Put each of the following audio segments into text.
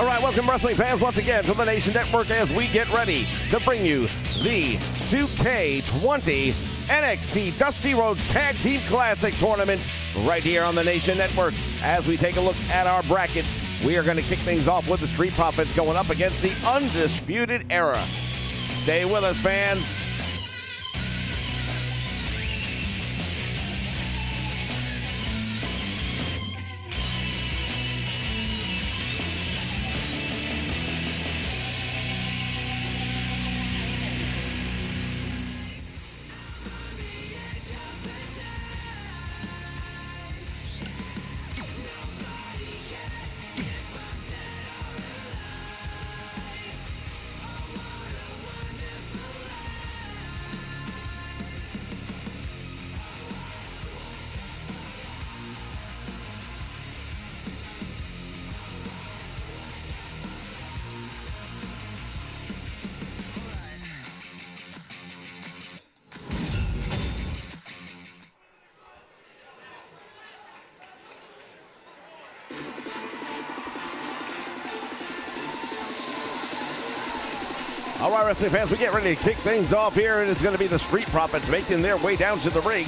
All right, welcome wrestling fans once again to the Nation Network as we get ready to bring you the 2K20 NXT Dusty Rhodes Tag Team Classic Tournament right here on the Nation Network. As we take a look at our brackets, we are going to kick things off with the Street Profits going up against the Undisputed Era. Stay with us, fans. All right, wrestling fans, we get ready to kick things off here, and it's going to be the Street Profits making their way down to the ring.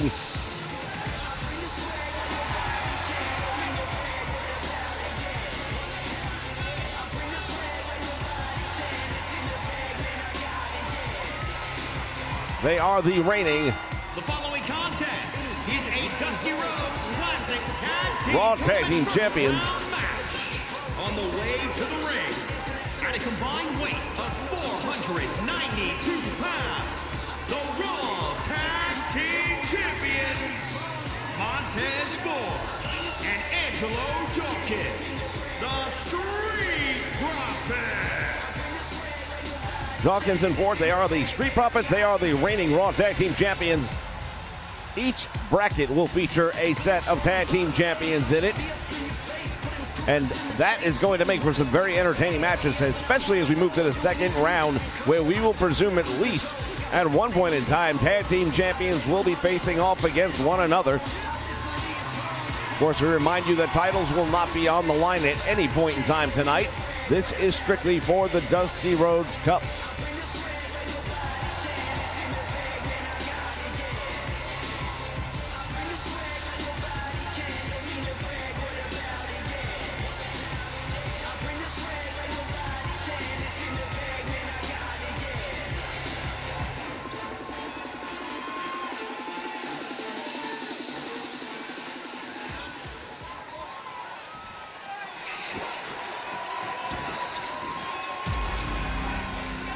They are the reigning. The following contest is a Dusty Rhodes Classic Tag Team Raw Tag Team Champions. Match. On the way to the ring, at a combined weight of 492 pounds, the Raw Tag Team Champions, Montez Ford and Angelo Dawkins, the Street Profits. Dawkins and Ford, they are the Street Profits. They are the reigning Raw Tag Team Champions. Each bracket will feature a set of Tag Team Champions in it. And that is going to make for some very entertaining matches, especially as we move to the second round, where we will presume at least at one point in time, Tag Team Champions will be facing off against one another. Of course, we remind you that titles will not be on the line at any point in time tonight. This is strictly for the Dusty Rhodes Cup.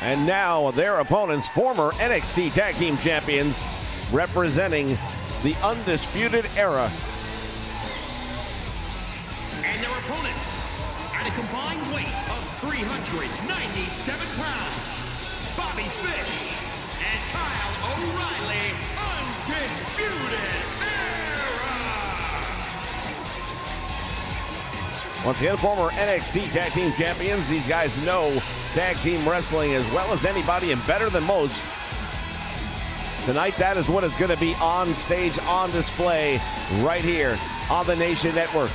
And now their opponents, former NXT Tag Team Champions, representing the Undisputed Era. And their opponents, at a combined weight of 397 pounds, Bobby Fish and Kyle O'Reilly, Undisputed Era. Once again, former NXT Tag Team Champions. These guys know tag team wrestling as well as anybody and better than most. Tonight, that is what is going to be on stage, on display, right here on the Nation Network.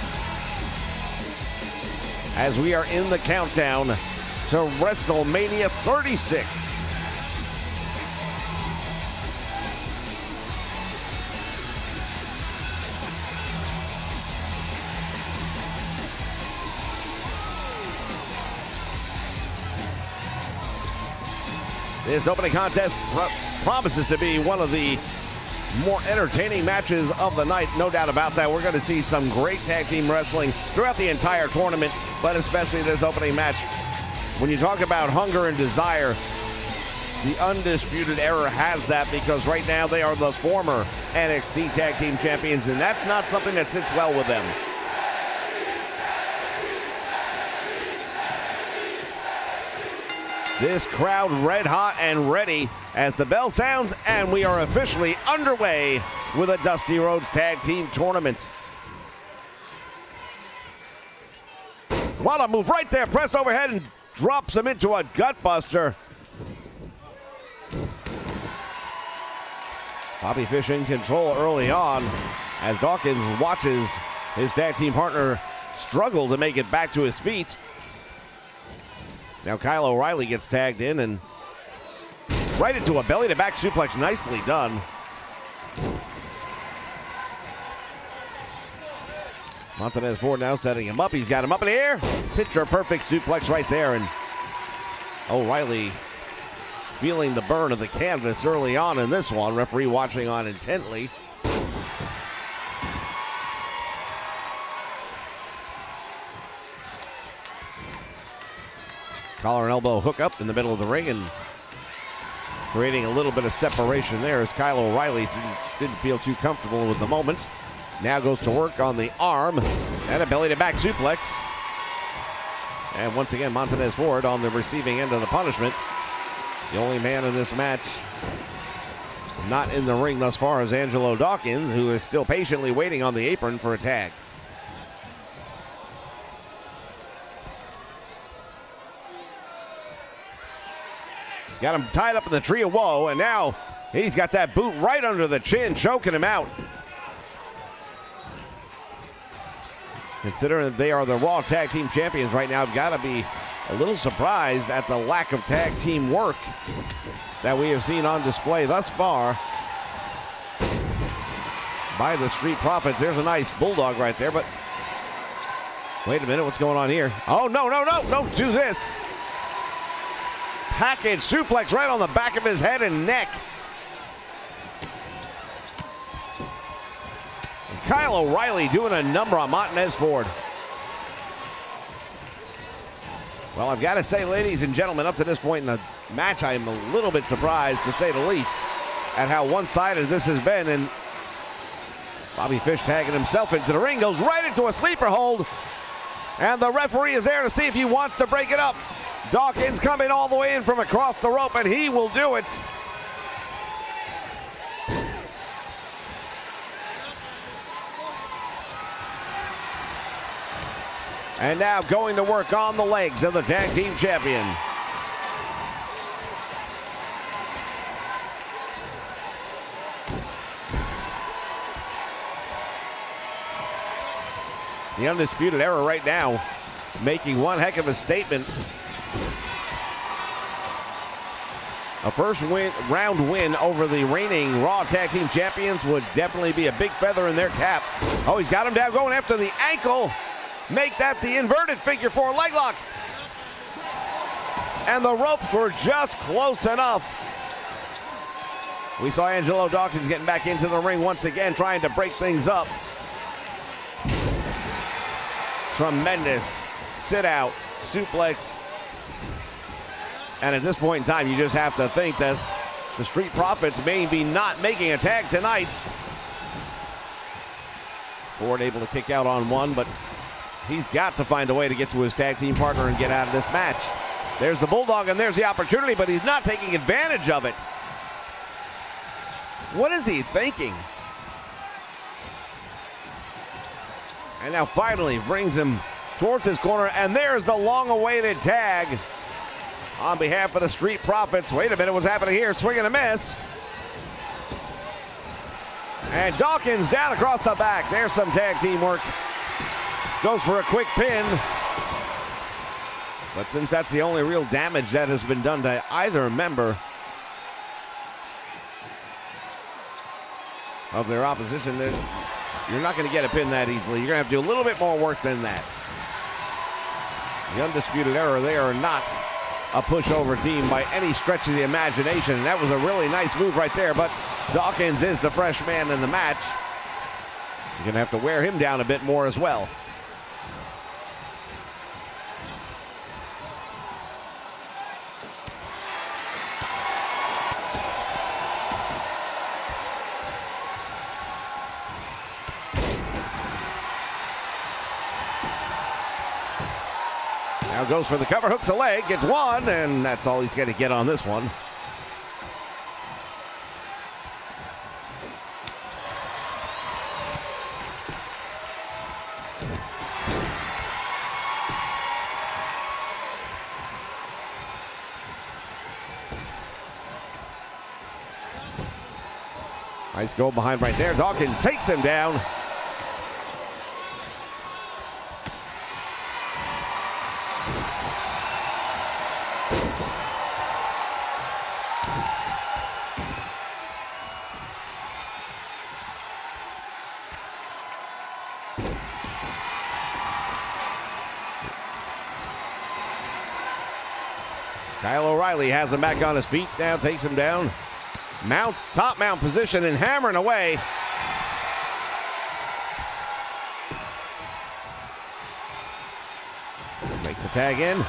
As we are in the countdown to WrestleMania 36. This opening contest promises to be one of the more entertaining matches of the night, no doubt about that. We're going to see some great tag team wrestling throughout the entire tournament, but especially this opening match. When you talk about hunger and desire, the Undisputed Era has that, because right now they are the former NXT Tag Team Champions, and that's not something that sits well with them. This crowd red hot and ready as the bell sounds, and we are officially underway with a Dusty Rhodes Tag Team Tournament. What a move right there. Press overhead and drops him into a gutbuster. Bobby Fish in control early on as Dawkins watches his tag team partner struggle to make it back to his feet. Now Kyle O'Reilly gets tagged in and right into a belly-to-back suplex. Nicely done. Montez Ford now setting him up. He's got him up in the air. Picture-perfect suplex right there. And O'Reilly feeling the burn of the canvas early on in this one. Referee watching on intently. Collar and elbow hook up in the middle of the ring and creating a little bit of separation there as Kyle O'Reilly didn't feel too comfortable with the moment. Now goes to work on the arm and a belly-to-back suplex. And once again, Montez Ford on the receiving end of the punishment. The only man in this match not in the ring thus far is Angelo Dawkins, who is still patiently waiting on the apron for a tag. Got him tied up in the tree of woe, and now he's got that boot right under the chin, choking him out. Considering that they are the Raw Tag Team Champions right now, I've got to be a little surprised at the lack of tag team work that we have seen on display thus far by the Street Profits. There's a nice bulldog right there, but wait a minute, what's going on here? Oh, no, don't do this. Package suplex right on the back of his head and neck. And Kyle O'Reilly doing a number on Montez Ford. Well, I've got to say, ladies and gentlemen, up to this point in the match, I am a little bit surprised, to say the least, at how one-sided this has been. And Bobby Fish tagging himself into the ring, goes right into a sleeper hold. And the referee is there to see if he wants to break it up. Dawkins coming all the way in from across the rope, and he will do it. And now going to work on the legs of the tag team champion. The Undisputed Era right now making one heck of a statement. A first round win over the reigning Raw Tag Team Champions would definitely be a big feather in their cap. Oh, he's got him down, going after the ankle. Make that the inverted figure four leg lock. And the ropes were just close enough. We saw Angelo Dawkins getting back into the ring once again, trying to break things up. Tremendous sit out, suplex. And at this point in time, you just have to think that the Street Profits may be not making a tag tonight. Ford able to kick out on one, but he's got to find a way to get to his tag team partner and get out of this match. There's the Bulldog, and there's the opportunity, but he's not taking advantage of it. What is he thinking? And now finally brings him towards his corner, and there's the long-awaited tag on behalf of the Street Profits. Wait a minute, what's happening here? Swing and a miss. And Dawkins down across the back. There's some tag team work. Goes for a quick pin. But since that's the only real damage that has been done to either member of their opposition, you're not going to get a pin that easily. You're going to have to do a little bit more work than that. The Undisputed Era, they are not a pushover team by any stretch of the imagination. And that was a really nice move right there, but Dawkins is the fresh man in the match. You're gonna have to wear him down a bit more as well. Now goes for the cover, hooks a leg, gets one, and that's all he's going to get on this one. Nice goal behind right there. Dawkins takes him down. Kyle O'Reilly has him back on his feet. Now takes him down. Mount, top mount position and hammering away. Makes the tag in.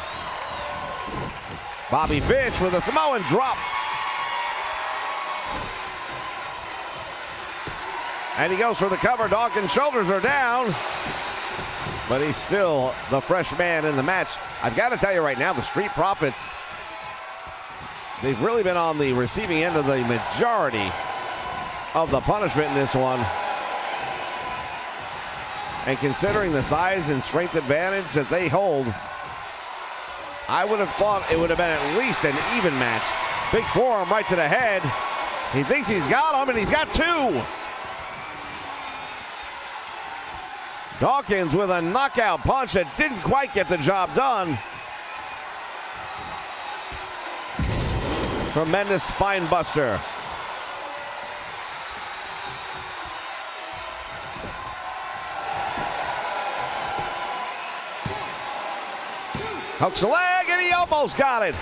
Bobby Fish with a Samoan drop. And he goes for the cover. Dawkins' shoulders are down. But he's still the fresh man in the match. I've got to tell you right now, the Street Profits, they've really been on the receiving end of the majority of the punishment in this one. And considering the size and strength advantage that they hold, I would have thought it would have been at least an even match. Big forearm right to the head. He thinks he's got him, and he's got two. Dawkins with a knockout punch that didn't quite get the job done. Tremendous spine buster. Hooks the leg, and he almost got it.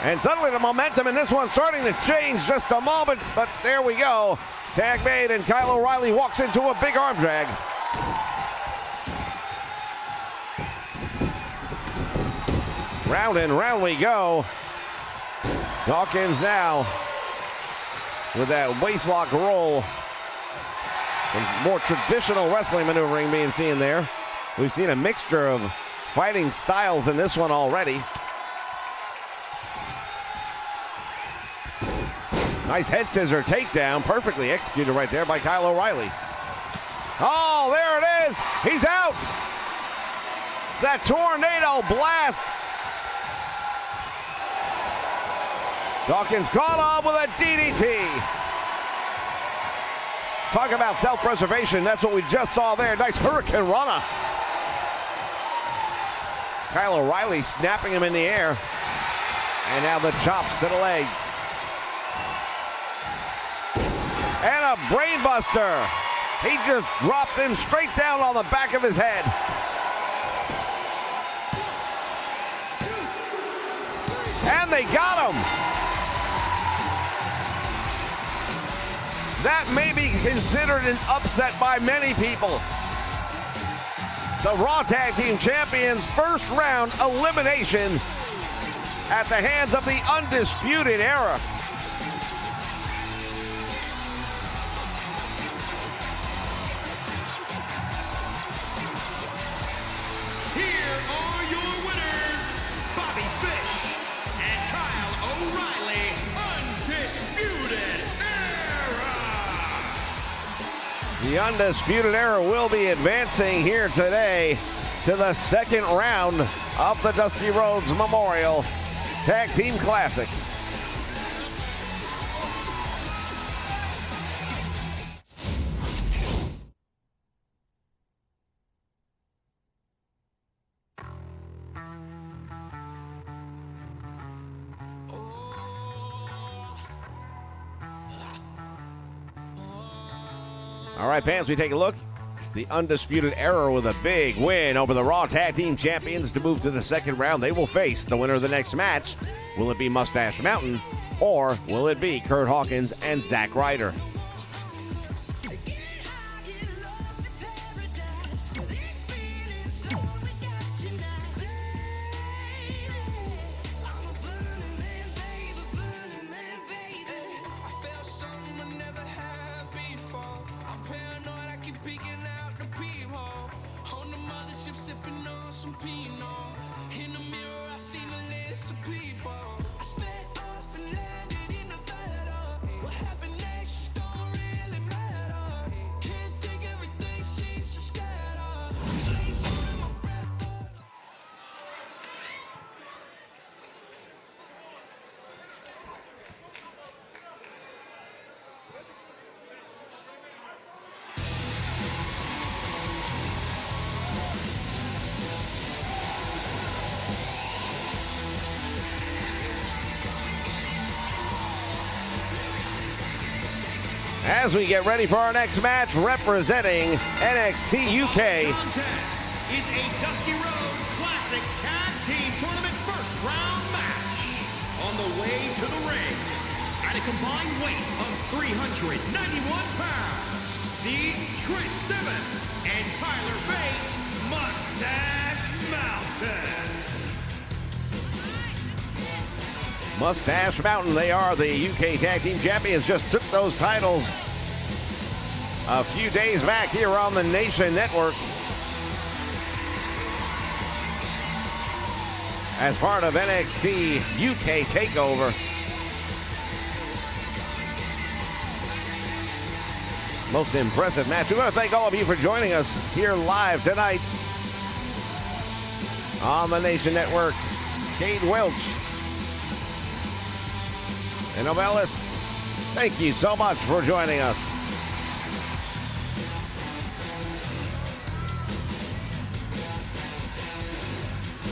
And suddenly the momentum in this one starting to change just a moment, but there we go. Tag made, and Kyle O'Reilly walks into a big arm drag. Round and round we go. Dawkins now with that waistlock roll. Some more traditional wrestling maneuvering being seen there. We've seen a mixture of fighting styles in this one already. Nice head scissor takedown, perfectly executed right there by Kyle O'Reilly. Oh, there it is. He's out. That tornado blast. Dawkins caught on with a DDT. Talk about self-preservation. That's what we just saw there. Nice Hurricane Rana. Kyle O'Reilly snapping him in the air. And now the chops to the leg. And a brainbuster. He just dropped him straight down on the back of his head. And they got him. That may be considered an upset by many people. The Raw Tag Team Champions' first round elimination at the hands of the Undisputed Era. Here are your winners, Bobby Fish and Kyle O'Reilly, Undisputed Era. The Undisputed Era will be advancing here today to the second round of the Dusty Rhodes Memorial Tag Team Classic. All right, fans, we take a look. The Undisputed Era with a big win over the Raw Tag Team Champions to move to the second round. They will face the winner of the next match. Will it be Mustache Mountain, or will it be Kurt Hawkins and Zack Ryder? As we get ready for our next match, representing NXT UK. Contest is a Dusty Rhodes Classic Tag Team Tournament first round match. On the way to the ring, at a combined weight of 391 pounds, the Trent Seven and Tyler Bate Mustache Mountain. Mustache Mountain, they are the UK Tag Team Champions. Just took those titles a few days back here on the Nation Network as part of NXT UK TakeOver. Most impressive match. We want to thank all of you for joining us here live tonight on the Nation Network. Cade Welch and Obelis, thank you so much for joining us.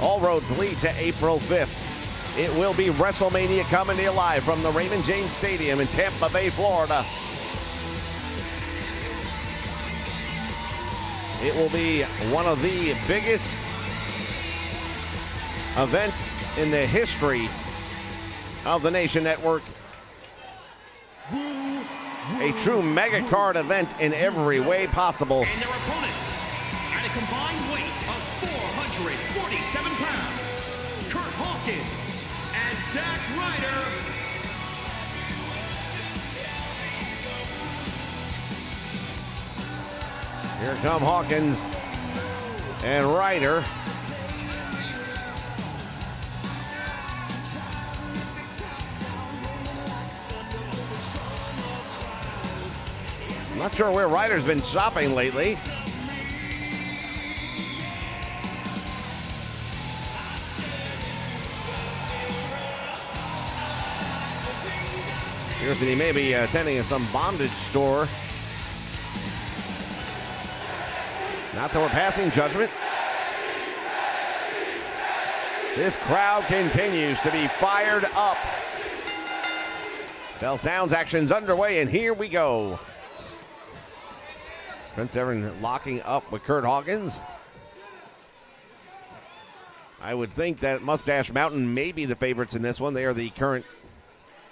All roads lead to April 5th. It will be WrestleMania coming to you live from the Raymond James Stadium in Tampa Bay, Florida. It will be one of the biggest events in the history of the Nation Network. A true mega card event in every way possible. And their opponents, at a combined weight of 447 pounds, Kurt Hawkins and Zack Ryder. Here come Hawkins and Ryder. Not sure where Ryder's been shopping lately. Appears that he may be attending some bondage store. Not that we're passing judgment. This crowd continues to be fired up. Bell Sounds action's underway, and here we go. Trent Seven locking up with Kurt Hawkins. I would think that Mustache Mountain may be the favorites in this one. They are the current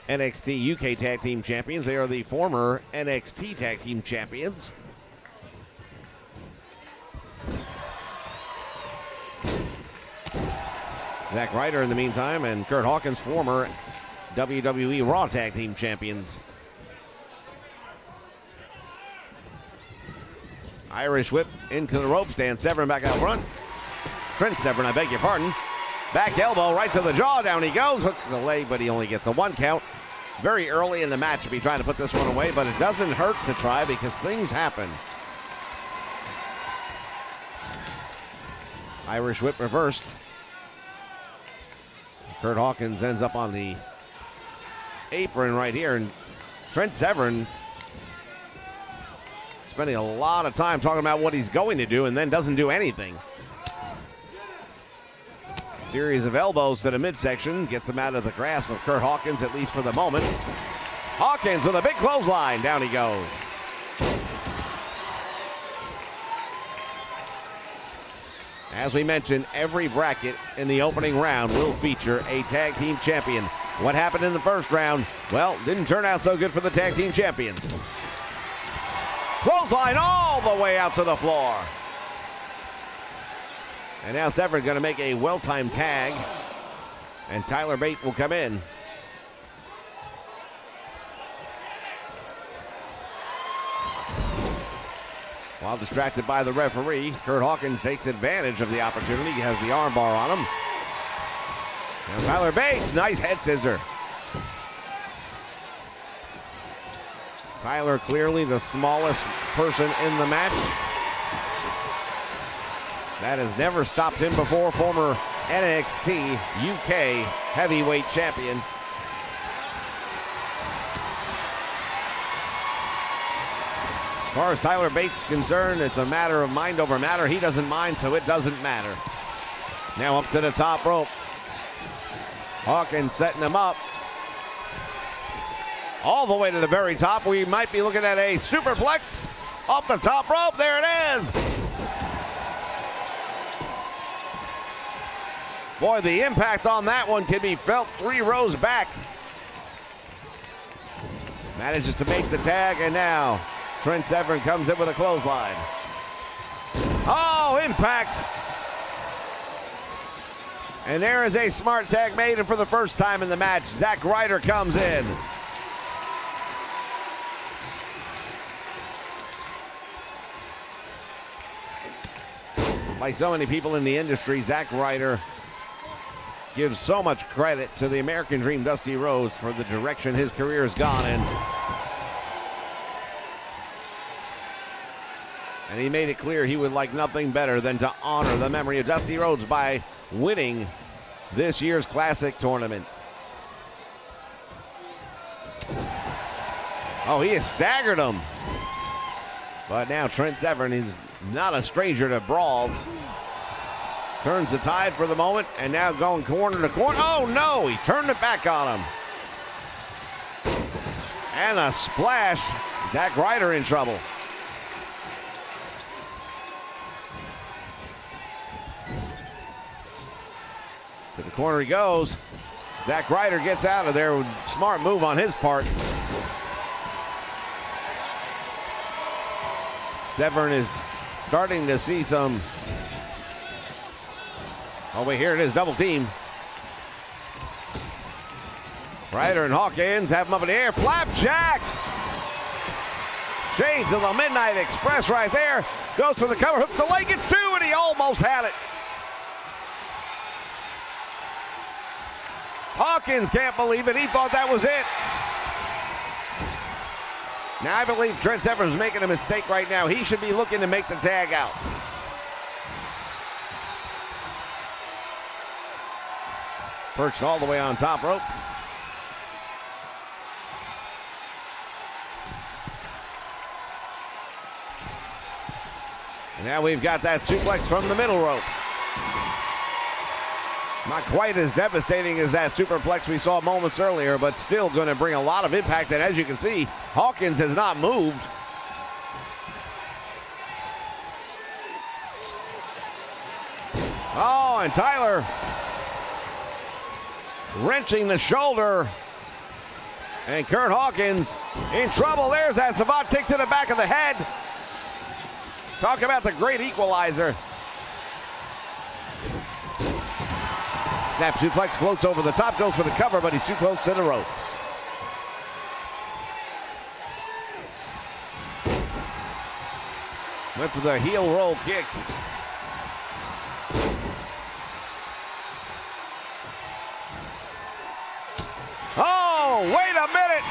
NXT UK Tag Team Champions. They are the former NXT Tag Team Champions. Zack Ryder in the meantime, and Kurt Hawkins, former WWE Raw Tag Team Champions. Irish whip into the rope stand. Severn back out front. Trent Severn, I beg your pardon. Back elbow right to the jaw. Down he goes. Hooks the leg, but he only gets a 1 count. Very early in the match to be trying to put this one away, but it doesn't hurt to try because things happen. Irish whip reversed. Kurt Hawkins ends up on the apron right here, and Trent Severn spending a lot of time talking about what he's going to do and then doesn't do anything. Series of elbows to the midsection gets him out of the grasp of Kurt Hawkins, at least for the moment. Hawkins with a big clothesline. Down he goes. As we mentioned, every bracket in the opening round will feature a tag team champion. What happened in the first round? Well, didn't turn out so good for the tag team champions. Clothesline all the way out to the floor. And now Severn going to make a well-timed tag, and Tyler Bate will come in. While distracted by the referee, Kurt Hawkins takes advantage of the opportunity. He has the armbar on him. Now Tyler Bates, nice head scissor. Tyler clearly the smallest person in the match. That has never stopped him before. Former NXT UK heavyweight champion. As far as Tyler Bates is concerned, it's a matter of mind over matter. He doesn't mind, so it doesn't matter. Now up to the top rope. Hawkins setting him up. all the way to the very top. We might be looking at a superplex off the top rope. There it is. Boy, the impact on that one can be felt 3 rows back. Manages to make the tag, and now Trent Severin comes in with a clothesline. Oh, impact. And there is a smart tag made, and for the first time in the match, Zack Ryder comes in. Like so many people in the industry, Zack Ryder gives so much credit to the American Dream, Dusty Rhodes, for the direction his career has gone in. And he made it clear he would like nothing better than to honor the memory of Dusty Rhodes by winning this year's Classic tournament. Oh, he has staggered him. But now Trent Severin is not a stranger to brawls. Turns the tide for the moment, and now going corner to corner. Oh no, he turned it back on him. And a splash. Zack Ryder in trouble. To the corner he goes. Zack Ryder gets out of there. Smart move on his part. Severin is starting to see some. Oh wait, here it is, double team. Ryder and Hawkins have him up in the air. Flapjack! Shades of the Midnight Express right there. Goes for the cover, hooks the leg, gets 2, and he almost had it. Hawkins can't believe it. He thought that was it. Now I believe Trent Severin's making a mistake right now. He should be looking to make the tag out. Perched all the way on top rope. And now we've got that suplex from the middle rope. Not quite as devastating as that superplex we saw moments earlier, but still going to bring a lot of impact. And as you can see, Hawkins has not moved. Oh, and Tyler wrenching the shoulder. And Kurt Hawkins in trouble. There's that savant kick to the back of the head. Talk about the great equalizer. Snap suplex, floats over the top, goes for the cover, but he's too close to the ropes. Went for the heel roll kick. Oh, wait a minute.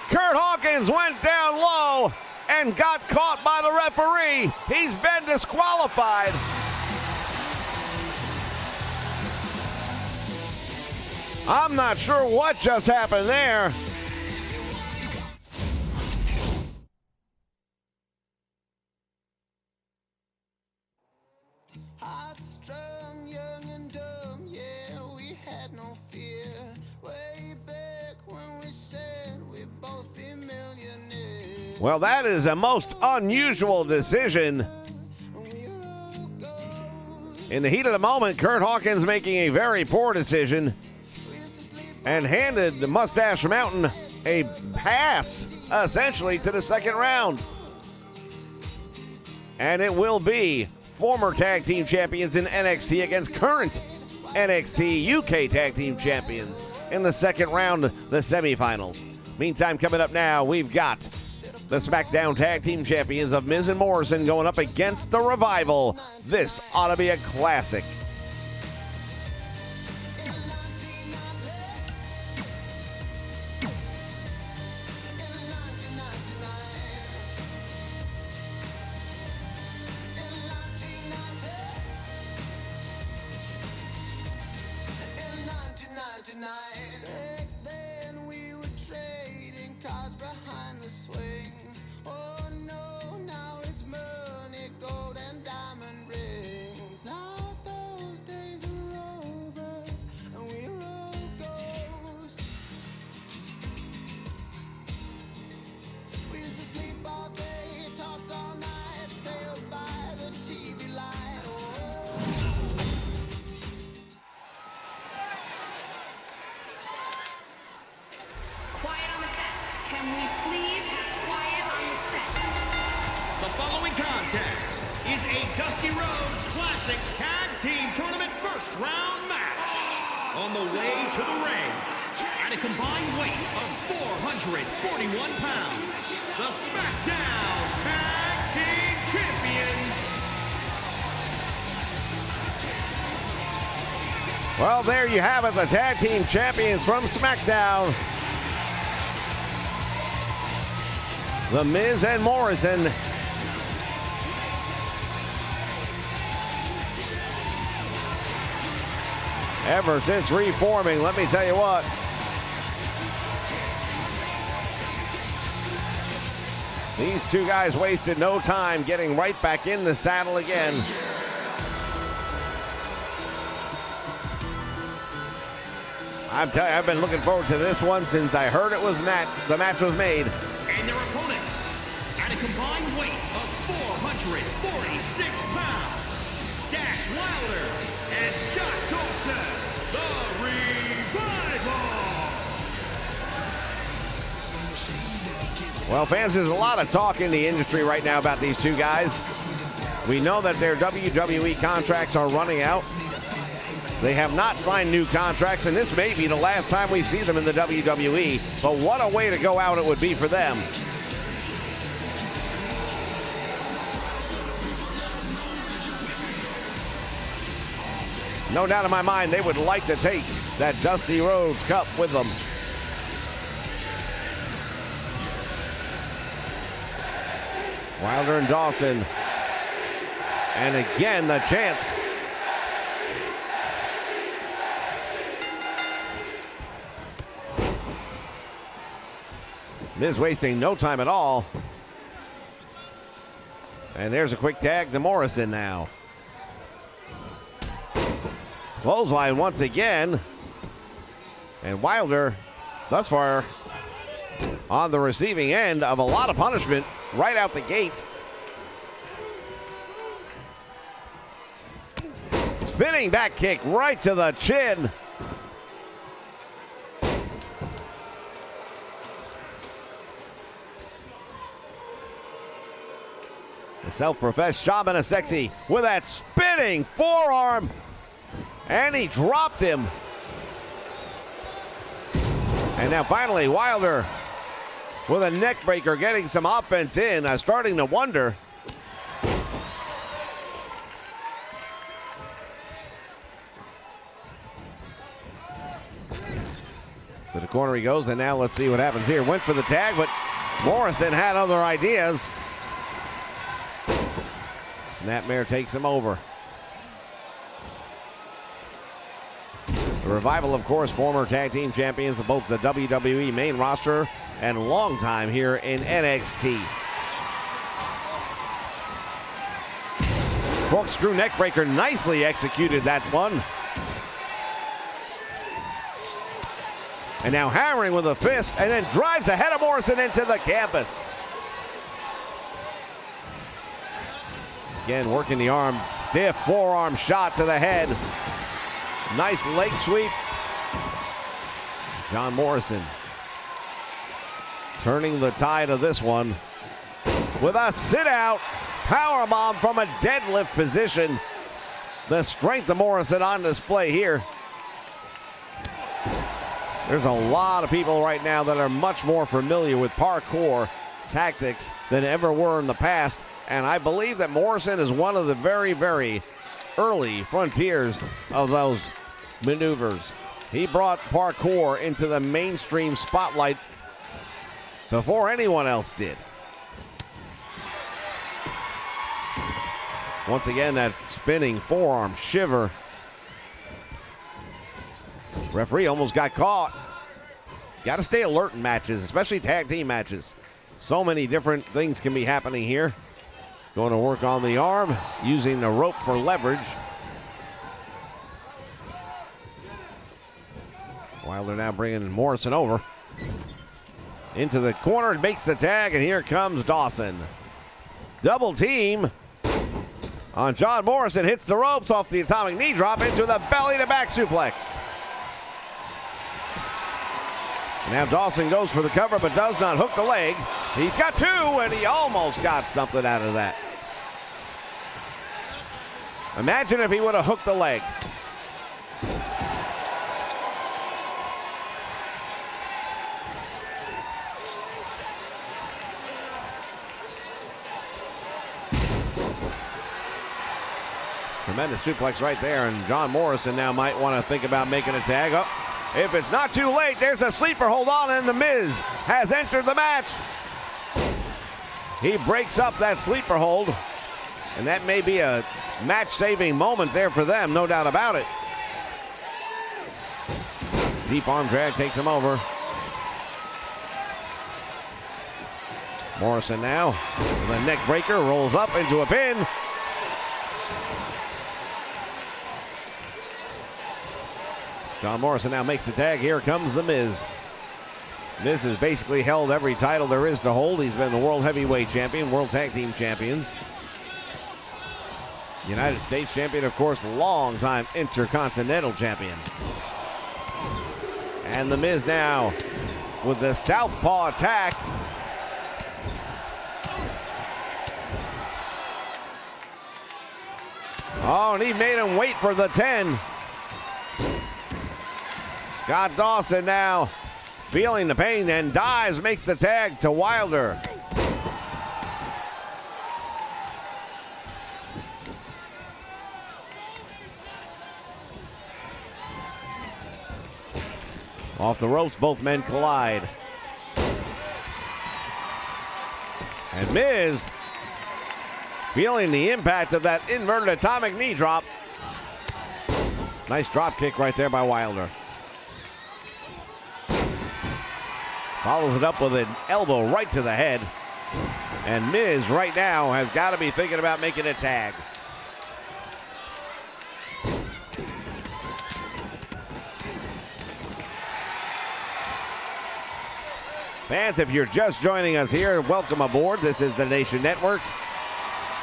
Kurt Hawkins went down low and got caught by the referee. He's been disqualified. I'm not sure what just happened there. Strong, young and dumb, yeah, we had no fear. Way back when we said we'd both be millionaires. Well, that is a most unusual decision. In the heat of the moment, Kurt Hawkins making a very poor decision and handed the Mustache Mountain a pass, essentially, to the second round. And it will be former tag team champions in NXT against current NXT UK tag team champions in the second round, the semifinals. Meantime, coming up now, we've got the SmackDown tag team champions of Miz and Morrison going up against the Revival. This ought to be a classic. Back then we were trading cards behind the swings. Oh no, now it's money, gold and diamond rings. Now those days are over and we're all ghosts. Can we please have quiet on the set? The following contest is a Dusty Rhodes Classic Tag Team Tournament first round match. On the way to the ring, at a combined weight of 441 pounds, the SmackDown Tag Team Champions. Well, there you have it, the Tag Team Champions from SmackDown. The Miz and Morrison. Ever since reforming, let me tell you what. These two guys wasted no time getting right back in the saddle again. I'm telling you, I've been looking forward to this one since I heard it was the match was made. And their opponents, at a combined weight of 446 pounds, Dash Wilder and Scott Dawson, the Revival. Well, fans, there's a lot of talk in the industry right now about these two guys. We know that their WWE contracts are running out. They have not signed new contracts, and this may be the last time we see them in the WWE. But what a way to go out it would be for them. No doubt in my mind, they would like to take that Dusty Rhodes Cup with them. Wilder and Dawson. And again, the chance. Miz wasting no time at all. And there's a quick tag to Morrison now. Clothesline once again. And Wilder, thus far, on the receiving end of a lot of punishment right out the gate. Spinning back kick right to the chin. The self-professed Shaman of Sexy with that spinning forearm. And he dropped him. And now finally Wilder with a neck breaker, getting some offense in. I'm starting to wonder. To the corner he goes, and now let's see what happens here. Went for the tag, but Morrison had other ideas. Snapmare takes him over. The Revival, of course, former tag team champions of both the WWE main roster and long time here in NXT. Corkscrew neckbreaker, nicely executed that one. And now hammering with a fist, and then drives the head of Morrison into the canvas. Again, working the arm, stiff forearm shot to the head. Nice leg sweep. John Morrison turning the tide of this one with a sit-out powerbomb from a deadlift position. The strength of Morrison on display here. There's a lot of people right now that are much more familiar with parkour tactics than ever were in the past. And I believe that Morrison is one of the very, very early frontiers of those maneuvers. He brought parkour into the mainstream spotlight before anyone else did. Once again, that spinning forearm shiver. Referee almost got caught. Got to stay alert in matches, especially tag team matches. So many different things can be happening here. Going to work on the arm, using the rope for leverage. Wilder now bringing Morrison over. Into the corner, makes the tag, and here comes Dawson. Double team on John Morrison, hits the ropes off the atomic knee drop into the belly to back suplex. Now Dawson goes for the cover, but does not hook the leg. He's got two, and he almost got something out of that. Imagine if he would have hooked the leg. Tremendous suplex right there, and John Morrison now might want to think about making a tag up. If it's not too late, there's a sleeper hold on, and The Miz has entered the match. He breaks up that sleeper hold, and that may be a match-saving moment there for them, no doubt about it. Deep arm drag takes him over. Morrison now, the neck breaker rolls up into a pin. John Morrison now makes the tag. Here comes The Miz. Miz has basically held every title there is to hold. He's been the World Heavyweight Champion, World Tag Team Champions, United States Champion, of course, long-time Intercontinental Champion. And The Miz now with the southpaw attack. Oh, and he made him wait for the 10. Scott Dawson now feeling the pain, and dives, makes the tag to Wilder. Off the ropes, both men collide. And Miz feeling the impact of that inverted atomic knee drop. Nice drop kick right there by Wilder. Follows it up with an elbow right to the head. And Miz right now has got to be thinking about making a tag. Fans, if you're just joining us here, welcome aboard. This is the Nation Network,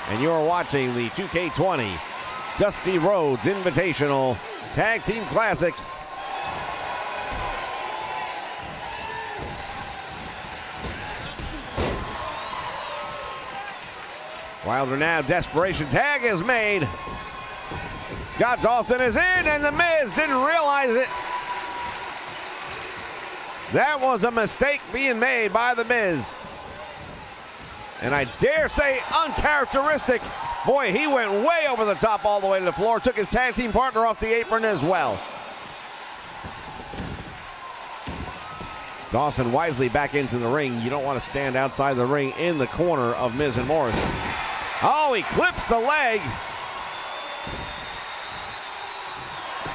and you're watching the 2K20 Dusty Rhodes Invitational Tag Team Classic. Wilder now, desperation tag is made. Scott Dawson is in, and The Miz didn't realize it. That was a mistake being made by The Miz. And I dare say uncharacteristic. Boy, he went way over the top all the way to the floor. Took his tag team partner off the apron as well. Dawson wisely back into the ring. You don't want to stand outside the ring in the corner of Miz and Morrison. Oh, he clips the leg.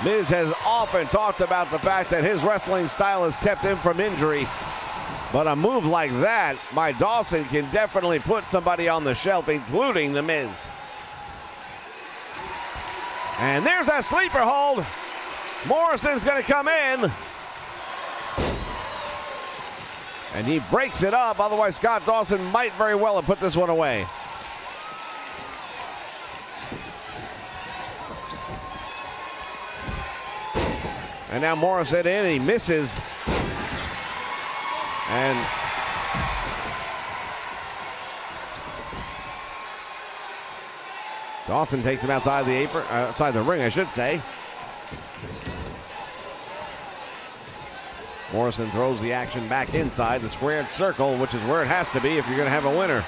Miz has often talked about the fact that his wrestling style has kept him from injury. But a move like that by Dawson can definitely put somebody on the shelf, including The Miz. And there's that sleeper hold. Morrison's going to come in. And he breaks it up. Otherwise, Scott Dawson might very well have put this one away. And now Morrison in, and he misses. And Dawson takes him outside the apron, outside the ring, I should say. Morrison throws the action back inside the squared circle, which is where it has to be if you're going to have a winner.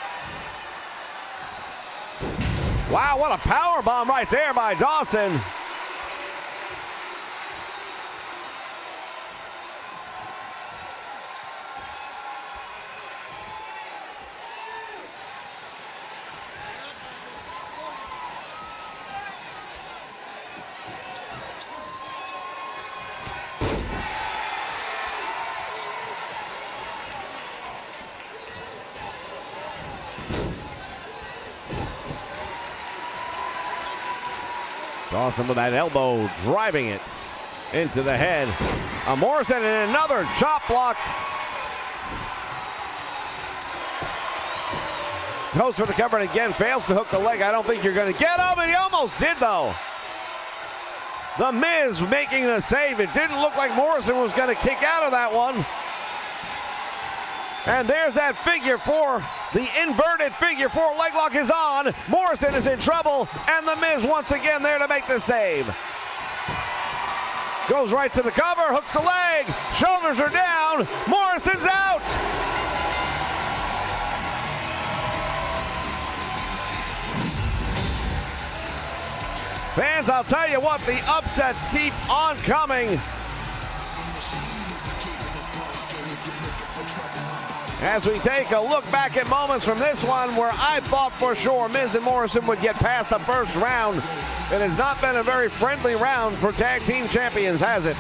Wow, what a power bomb right there by Dawson. Dawson with that elbow driving it into the head. Morrison and another chop block. Goes for the cover and again fails to hook the leg. I don't think you're going to get him, and he almost did though. The Miz making the save. It didn't look like Morrison was going to kick out of that one. And there's that figure four. The inverted figure four leg lock is on. Morrison is in trouble, and The Miz once again there to make the save. Goes right to the cover, hooks the leg, shoulders are down, Morrison's out. Fans, I'll tell you what, the upsets keep on coming. As we take a look back at moments from this one where I thought for sure Miz and Morrison would get past the first round. It has not been a very friendly round for tag team champions, has it?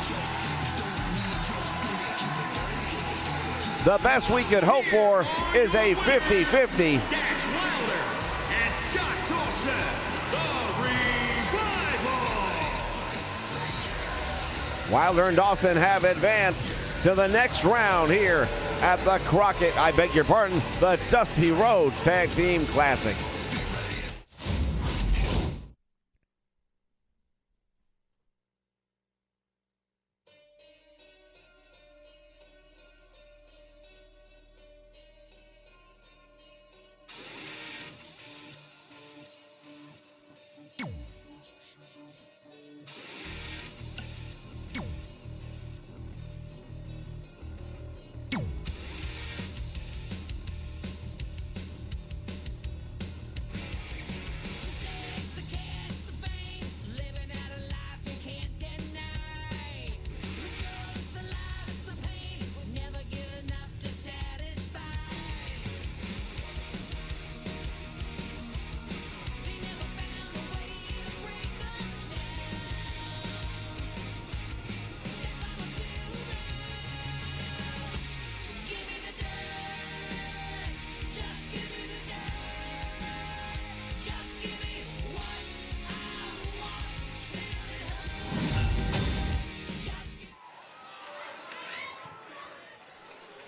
The best we could hope for is a 50-50. Wilder and Dawson have advanced to the next round here at the the Dusty Rhodes Tag Team Classic.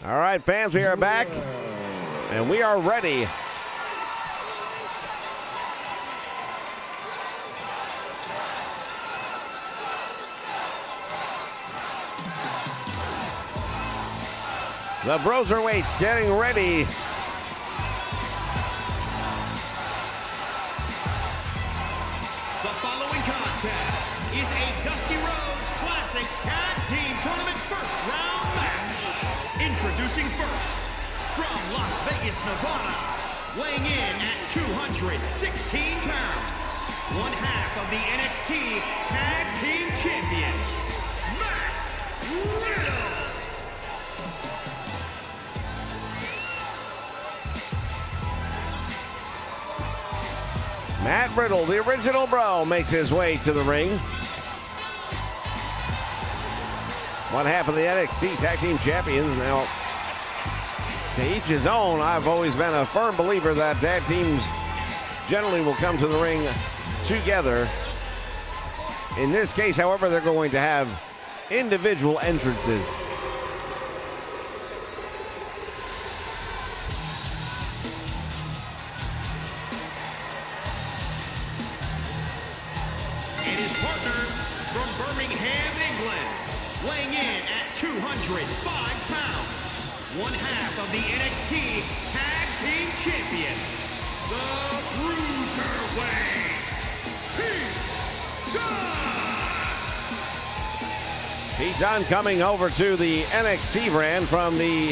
All right, fans, we are back, and we are ready. The Broserweights getting ready. The following contest is a Dusty Rhodes Classic Tag Team Tournament first round match. Introducing first, from Las Vegas, Nevada, weighing in at 216 pounds, one half of the NXT Tag Team Champions, Matt Riddle. Matt Riddle, the original bro, makes his way to the ring. One half of the NXT Tag Team Champions. Now, to each his own. I've always been a firm believer that tag teams generally will come to the ring together. In this case, however, they're going to have individual entrances. And his partner from Birmingham, England, weighing in at 205 pounds, one half of the NXT Tag Team Champions, the Bruiserweight, Pete Dunne coming over to the NXT brand from the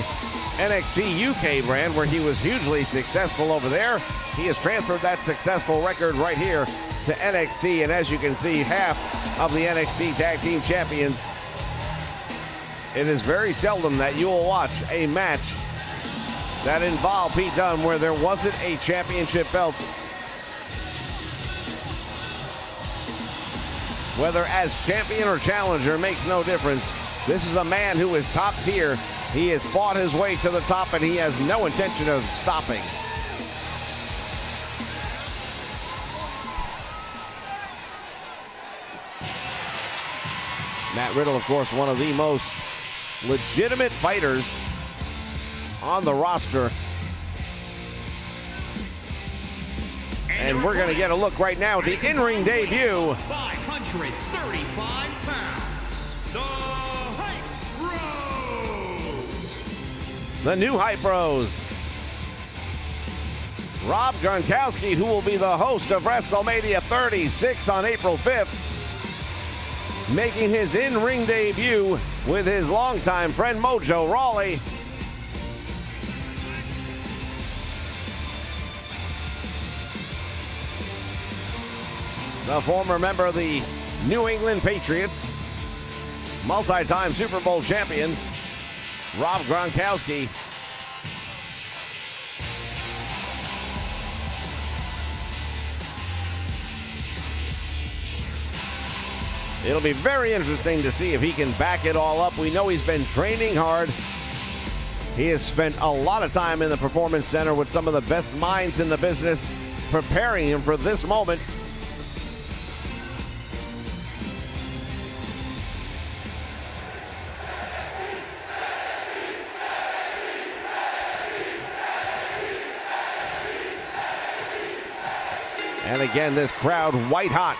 NXT UK brand, where he was hugely successful over there. He has transferred that successful record right here to NXT, and as you can see, half of the NXT Tag Team Champions. It is very seldom that you will watch a match that involved Pete Dunne where there wasn't a championship belt. Whether as champion or challenger makes no difference. This is a man who is top tier. He has fought his way to the top, and he has no intention of stopping. Matt Riddle, of course, one of the most legitimate fighters on the roster. And we're going to get a look right now at the in-ring debut. 535 pounds, the Hype Bros. the new Hype Bros. Rob Gronkowski, who will be the host of WrestleMania 36 on April 5th, making his in-ring debut with his longtime friend Mojo Rawley. The former member of the New England Patriots, multi-time Super Bowl champion, Rob Gronkowski. It'll be very interesting to see if he can back it all up. We know he's been training hard. He has spent a lot of time in the Performance Center with some of the best minds in the business, preparing him for this moment. And again, this crowd white hot.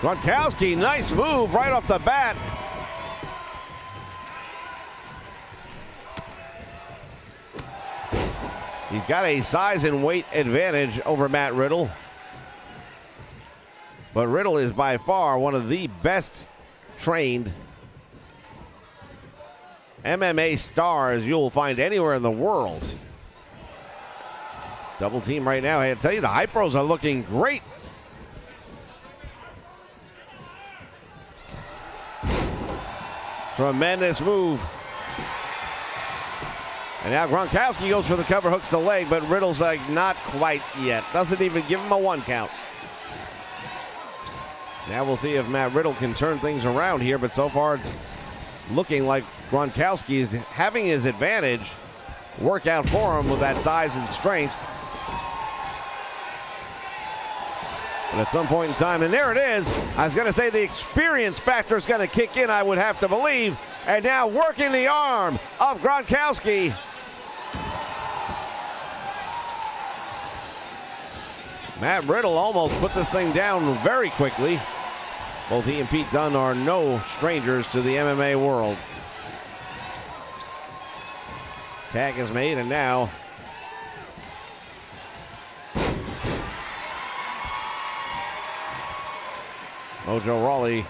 Gronkowski, nice move right off the bat. He's got a size and weight advantage over Matt Riddle. But Riddle is by far one of the best trained MMA stars you'll find anywhere in the world. Double team right now. I had to tell you, the Hype Bros are looking great. Tremendous move. And now Gronkowski goes for the cover, hooks the leg, but Riddle's like, not quite yet. Doesn't even give him a 1 count. Now we'll see if Matt Riddle can turn things around here, but so far looking like Gronkowski is having his advantage work out for him with that size and strength. But at some point in time, and there it is, I was going to say the experience factor is going to kick in, I would have to believe. And now working the arm of Gronkowski. Matt Riddle almost put this thing down very quickly. Both he and Pete Dunne are no strangers to the MMA world. Tag is made, and now Mojo Rawley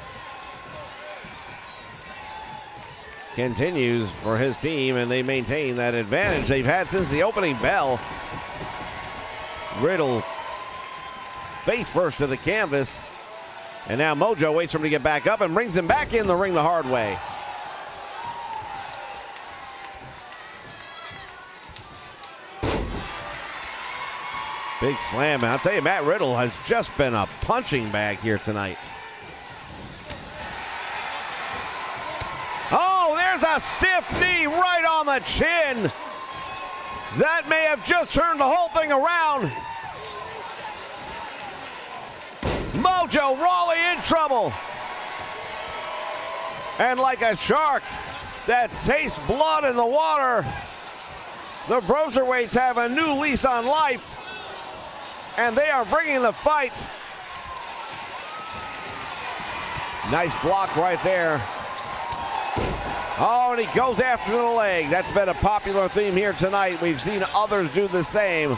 continues for his team, and they maintain that advantage they've had since the opening bell. Riddle face first to the canvas, and now Mojo waits for him to get back up and brings him back in the ring the hard way. Big slam, and I'll tell you, Matt Riddle has just been a punching bag here tonight. Oh, there's a stiff knee right on the chin. That may have just turned the whole thing around. Mojo Rawley in trouble. And like a shark that tastes blood in the water, the Broserweights have a new lease on life, and they are bringing the fight. Nice block right there. Oh, and he goes after the leg. That's been a popular theme here tonight. We've seen others do the same.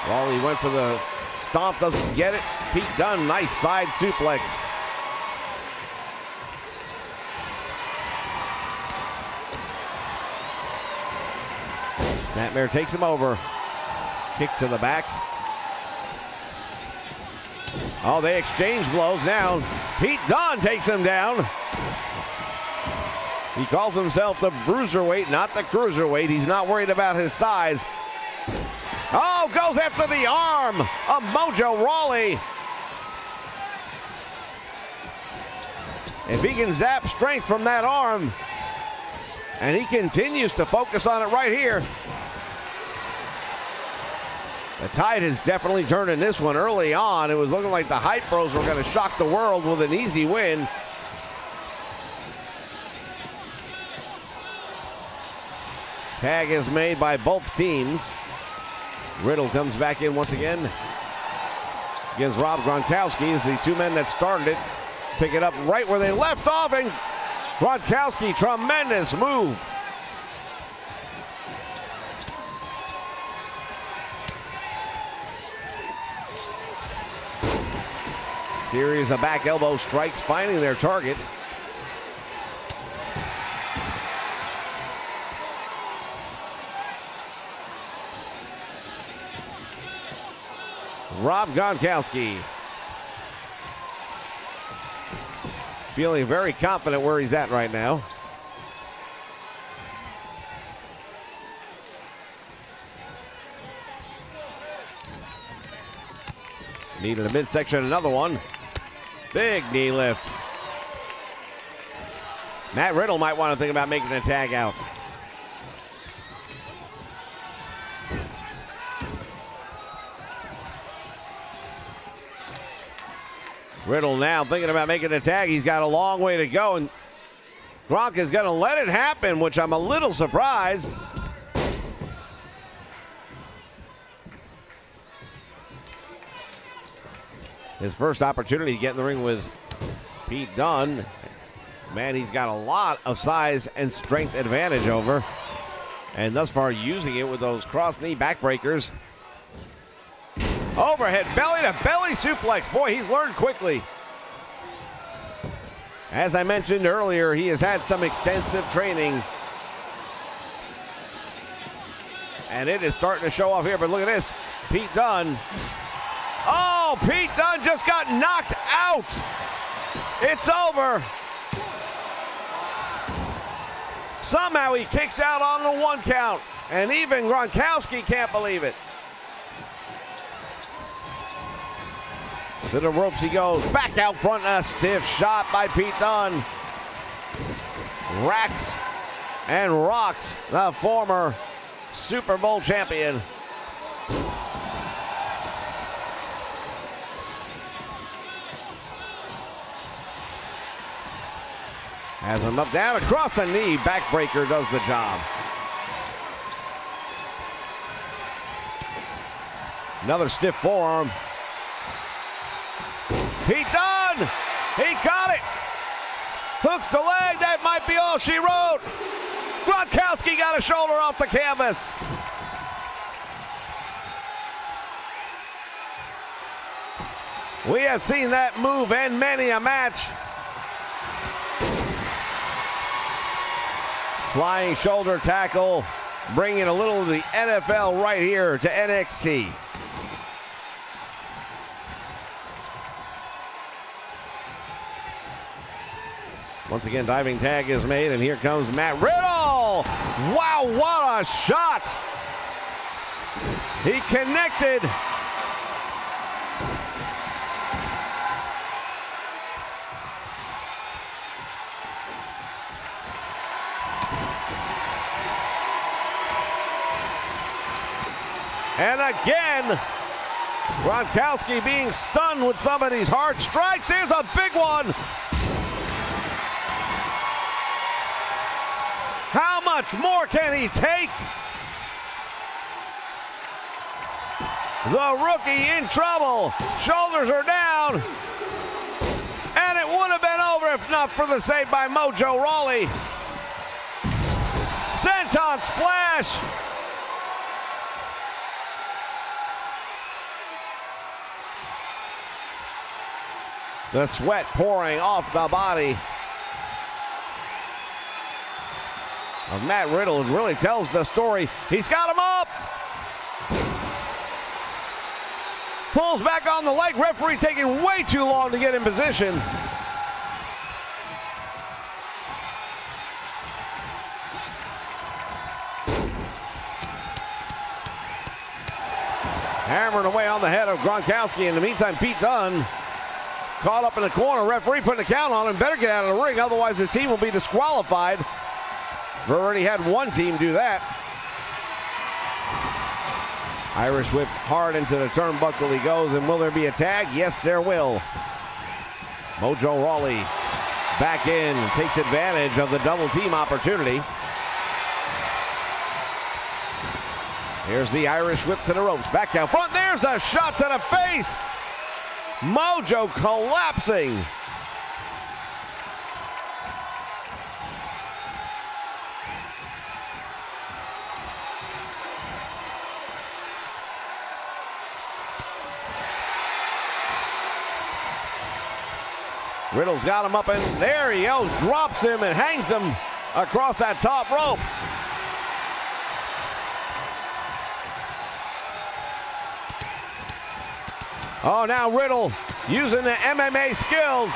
Well, he went for the stomp, doesn't get it. Pete Dunne, nice side suplex. Snapmare takes him over. Kick to the back. Oh, they exchange blows now. Pete Dunne takes him down. He calls himself the Bruiserweight, not the Cruiserweight. He's not worried about his size. Oh, goes after the arm of Mojo Rawley. If he can zap strength from that arm, and he continues to focus on it right here. The tide has definitely turned in this one. Early on, it was looking like the Hype Bros were going to shock the world with an easy win. Tag is made by both teams. Riddle comes back in once again against Rob Gronkowski as the two men that started it pick it up right where they left off, and Gronkowski, tremendous move. Series of back elbow strikes finding their target. Rob Gronkowski feeling very confident where he's at right now. Knee to the midsection, another one. Big knee lift. Matt Riddle might want to think about making a tag out. Riddle now thinking about making a tag. He's got a long way to go, and Gronk is going to let it happen, which I'm a little surprised. His first opportunity to get in the ring with Pete Dunne. Man, he's got a lot of size and strength advantage over. And thus far using it with those cross knee backbreakers. Overhead belly to belly suplex. Boy, he's learned quickly. As I mentioned earlier, he has had some extensive training. And it is starting to show off here, but look at this. Pete Dunne. Oh, Pete Dunne just got knocked out. It's over. Somehow he kicks out on the 1 count, and even Gronkowski can't believe it. To the ropes he goes, back out front, a stiff shot by Pete Dunne. Racks and rocks the former Super Bowl champion. Has him up, down, across the knee. Backbreaker does the job. Another stiff forearm. Pete Dunne! He got it! Hooks the leg. That might be all she wrote. Gronkowski got a shoulder off the canvas. We have seen that move in many a match. Flying shoulder tackle, bringing a little of the NFL right here to NXT. Once again, diving tag is made, and here comes Matt Riddle. Wow, what a shot. He connected. And again, Gronkowski being stunned with some of these hard strikes. Here's a big one. How much more can he take? The rookie in trouble. Shoulders are down. And it would have been over if not for the save by Mojo Rawley. Senton splash. The sweat pouring off the body of Matt Riddle. It really tells the story. He's got him up. Pulls back on the leg. Referee taking way too long to get in position. Hammering away on the head of Gronkowski. In the meantime, Pete Dunne caught up in the corner. Referee putting a count on him. Better get out of the ring, otherwise his team will be disqualified. We've already had one team do that. Irish whip hard into the turnbuckle he goes, and will there be a tag? Yes, there will. Mojo Rawley back in, takes advantage of the double team opportunity. Here's the Irish whip to the ropes. Back down front. There's a shot to the face. Mojo collapsing. Riddle's got him up, and there he goes. Drops him and hangs him across that top rope. Oh, now Riddle using the MMA skills.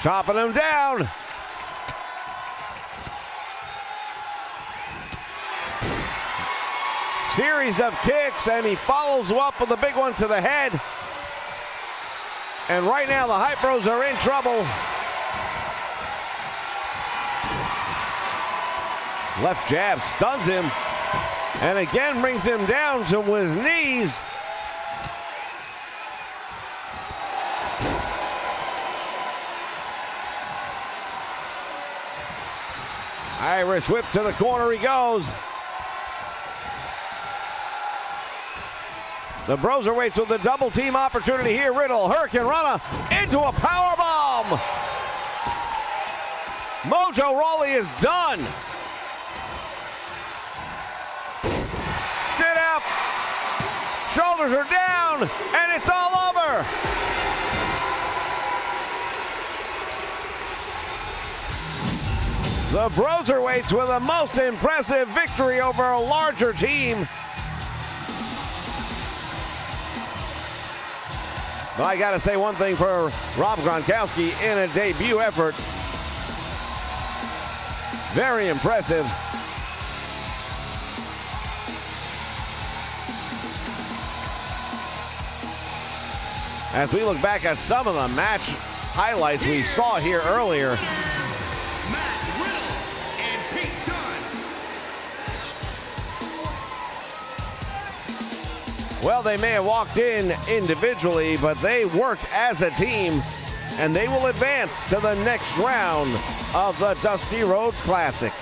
Chopping him down. Series of kicks, and he follows up with a big one to the head. And right now the Hype Bros are in trouble. Left jab stuns him, and again brings him down to his knees. Irish whip to the corner he goes. The Broserweights with the double team opportunity here. Riddle, Hurricane Rana into a power bomb. Mojo Rawley is done. Sit up. Shoulders are down, and it's all over. The Broserweights with a most impressive victory over a larger team. But I gotta say one thing for Rob Gronkowski in a debut effort. Very impressive. As we look back at some of the match highlights we saw here earlier. Well, they may have walked in individually, but they worked as a team, and they will advance to the next round of the Dusty Rhodes Classic.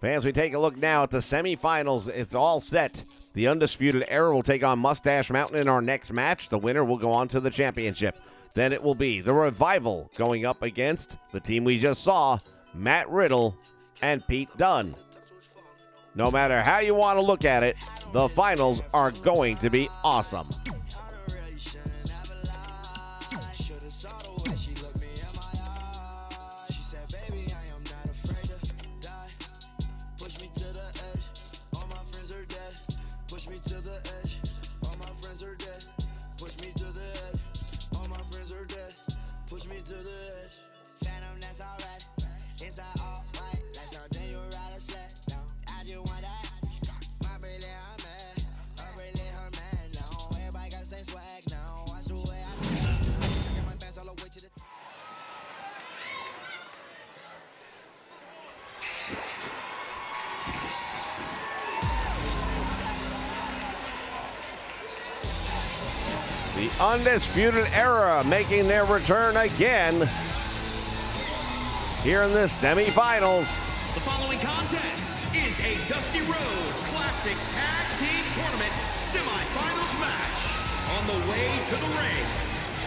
Fans, we take a look now at the semifinals. It's all set. The Undisputed Era will take on Mustache Mountain in our next match. The winner will go on to the championship. Then it will be the Revival going up against the team we just saw, Matt Riddle and Pete Dunne. No matter how you want to look at it, the finals are going to be awesome. The Undisputed Era making their return again here in the semifinals. The following contest is a Dusty Rhodes Classic Tag Team Tournament semifinals match. On the way to the ring,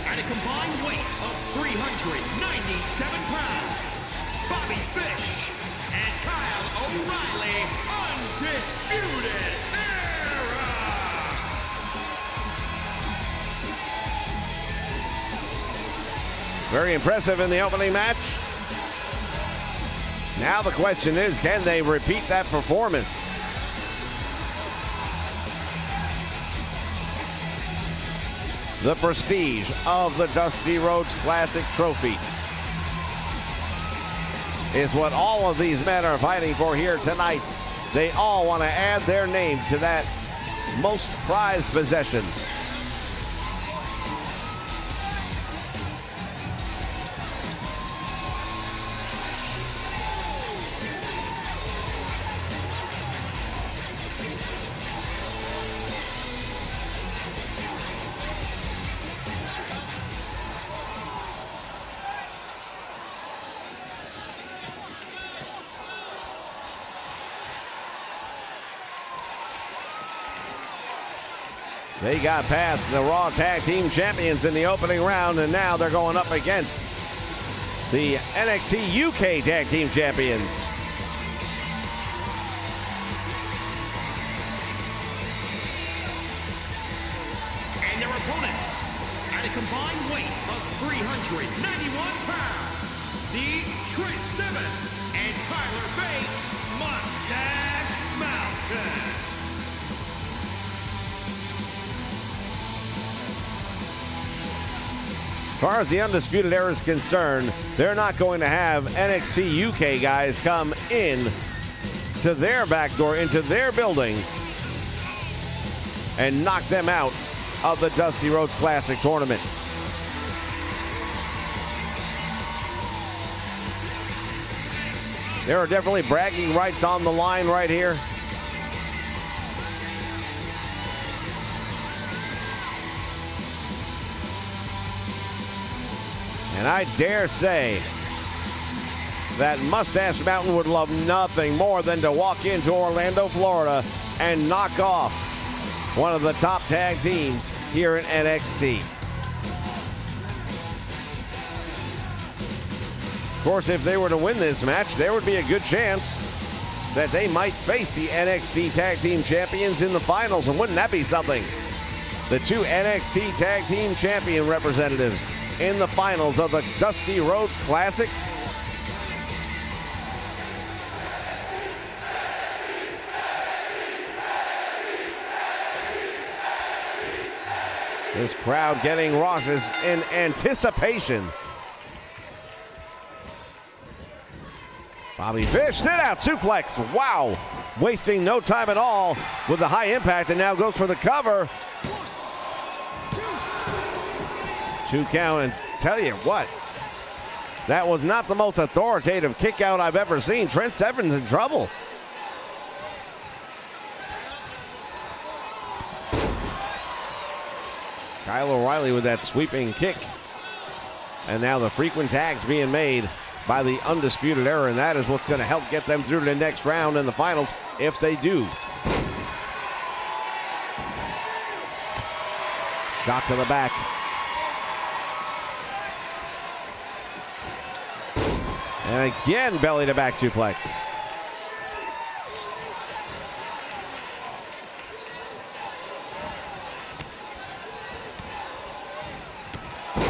at a combined weight of 397 pounds, Bobby Fish and Kyle O'Reilly, Undisputed Era. Very impressive in the opening match. Now the question is, can they repeat that performance? The prestige of the Dusty Rhodes Classic Trophy is what all of these men are fighting for here tonight. They all want to add their name to that most prized possession. They got past the Raw Tag Team Champions in the opening round, and now they're going up against the NXT UK Tag Team Champions. And their opponents, at a combined weight of 391 pounds, the Trent Seven and Tyler Bate, Mustache Mountain. As far as the Undisputed Era is concerned, they're not going to have NXT UK guys come in to their back door, into their building, and knock them out of the Dusty Rhodes Classic tournament. There are definitely bragging rights on the line right here. And I dare say that Mustache Mountain would love nothing more than to walk into Orlando, Florida and knock off one of the top tag teams here in NXT. Of course, if they were to win this match, there would be a good chance that they might face the NXT Tag Team Champions in the finals. And wouldn't that be something? The two NXT Tag Team Champion representatives in the finals of the Dusty Rhodes Classic. This crowd getting raucous in anticipation. Bobby Fish, sit out suplex. Wow. Wasting no time at all with the high impact, and now goes for the cover. 2 count, and tell you what, that was not the most authoritative kick out I've ever seen. Trent Severn's in trouble. Kyle O'Reilly with that sweeping kick. And now the frequent tags being made by the Undisputed Era, and that is what's going to help get them through to the next round in the finals if they do. Shot to the back. And again, belly to back suplex.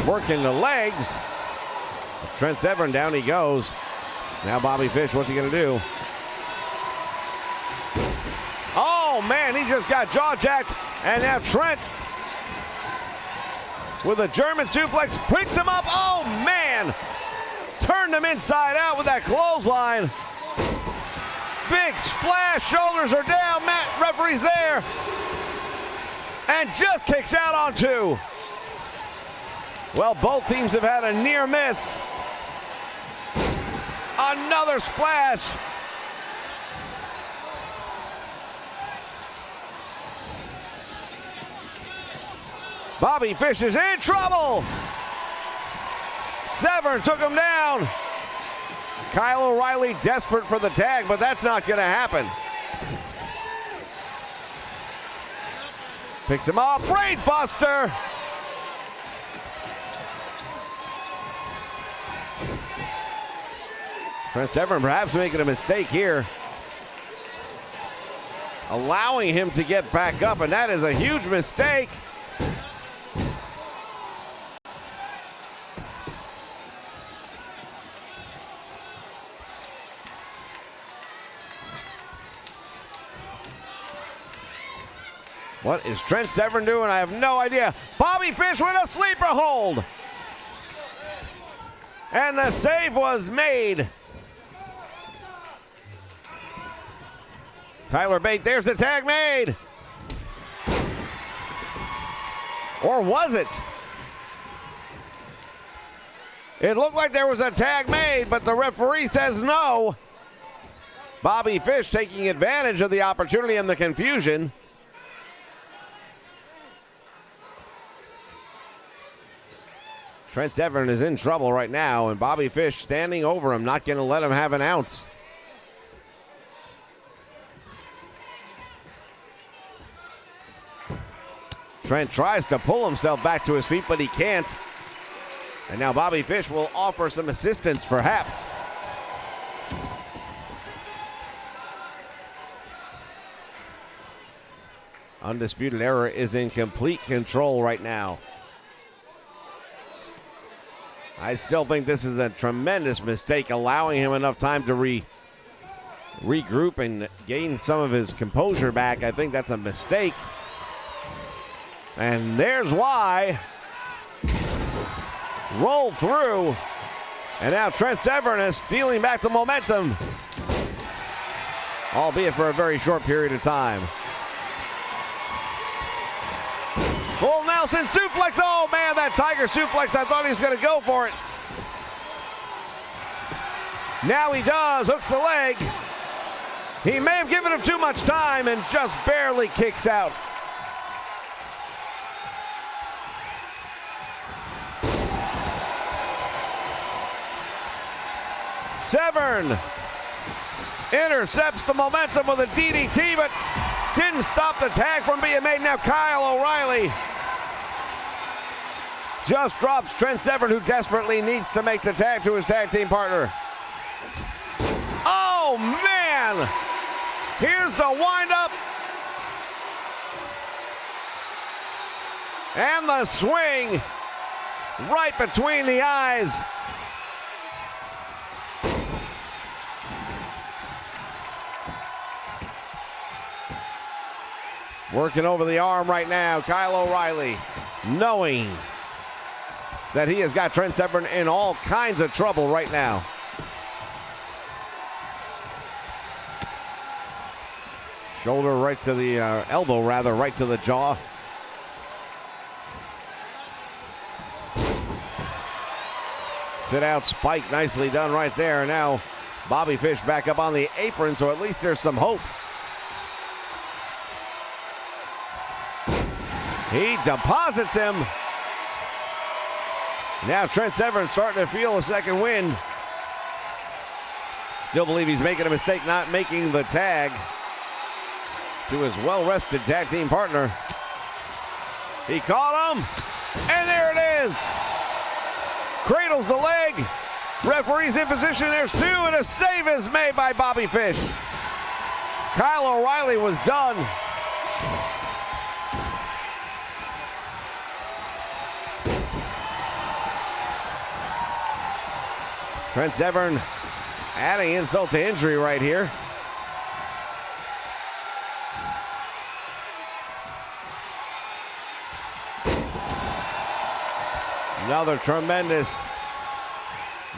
Working the legs. Trent Severn, down he goes. Now Bobby Fish, what's he gonna do? Oh man, he just got jaw jacked. And now Trent with a German suplex picks him up. Oh man! Turned him inside out with that clothesline. Big splash, shoulders are down. Matt, referee's there. And just kicks out on 2. Well, both teams have had a near miss. Another splash. Bobby Fish is in trouble. Severn took him down. Kyle O'Reilly desperate for the tag, but that's not going to happen. Picks him up. Brain buster. Trent Severn perhaps making a mistake here, allowing him to get back up, and that is a huge mistake. What is Trent Severn doing? I have no idea. Bobby Fish with a sleeper hold. And the save was made. Tyler Bate, there's the tag made. Or was it? It looked like there was a tag made, but the referee says no. Bobby Fish taking advantage of the opportunity and the confusion. Trent Severn is in trouble right now, and Bobby Fish standing over him, not going to let him have an ounce. Trent tries to pull himself back to his feet, but he can't. And now Bobby Fish will offer some assistance, perhaps. Undisputed Era is in complete control right now. I still think this is a tremendous mistake, allowing him enough time to regroup and gain some of his composure back. I think that's a mistake. And there's why. Roll through. And now Trent Severn is stealing back the momentum, albeit for a very short period of time. Full Nelson suplex. Oh man, that Tiger suplex. I thought he was going to go for it. Now he does. Hooks the leg. He may have given him too much time and just barely kicks out. Severn intercepts the momentum with a DDT, but didn't stop the tag from being made. Now Kyle O'Reilly just drops Trent Severn, who desperately needs to make the tag to his tag team partner. Oh, man! Here's the windup. And the swing right between the eyes. Working over the arm right now, Kyle O'Reilly, knowing that he has got Trent Severn in all kinds of trouble right now. Shoulder right to the elbow, rather, right to the jaw. Sit out spike, nicely done right there. And now Bobby Fish back up on the apron, so at least there's some hope. He deposits him. Now Trent Severn starting to feel a second wind. Still believe he's making a mistake not making the tag to his well-rested tag team partner. He caught him, and there it is. Cradles the leg. Referee's in position. There's two, and a save is made by Bobby Fish. Kyle O'Reilly was done. Trent Severn adding insult to injury right here. Another tremendous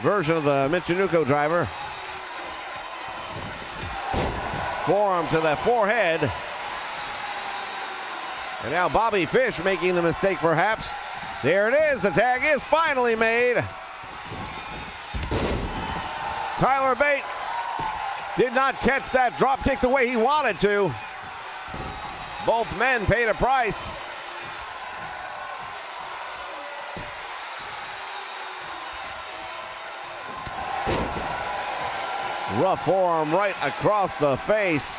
version of the Michinoku driver. Forearm to the forehead. And now Bobby Fish making the mistake perhaps. There it is. The tag is finally made. Tyler Bate did not catch that drop kick the way he wanted to. Both men paid a price. Rough forearm right across the face.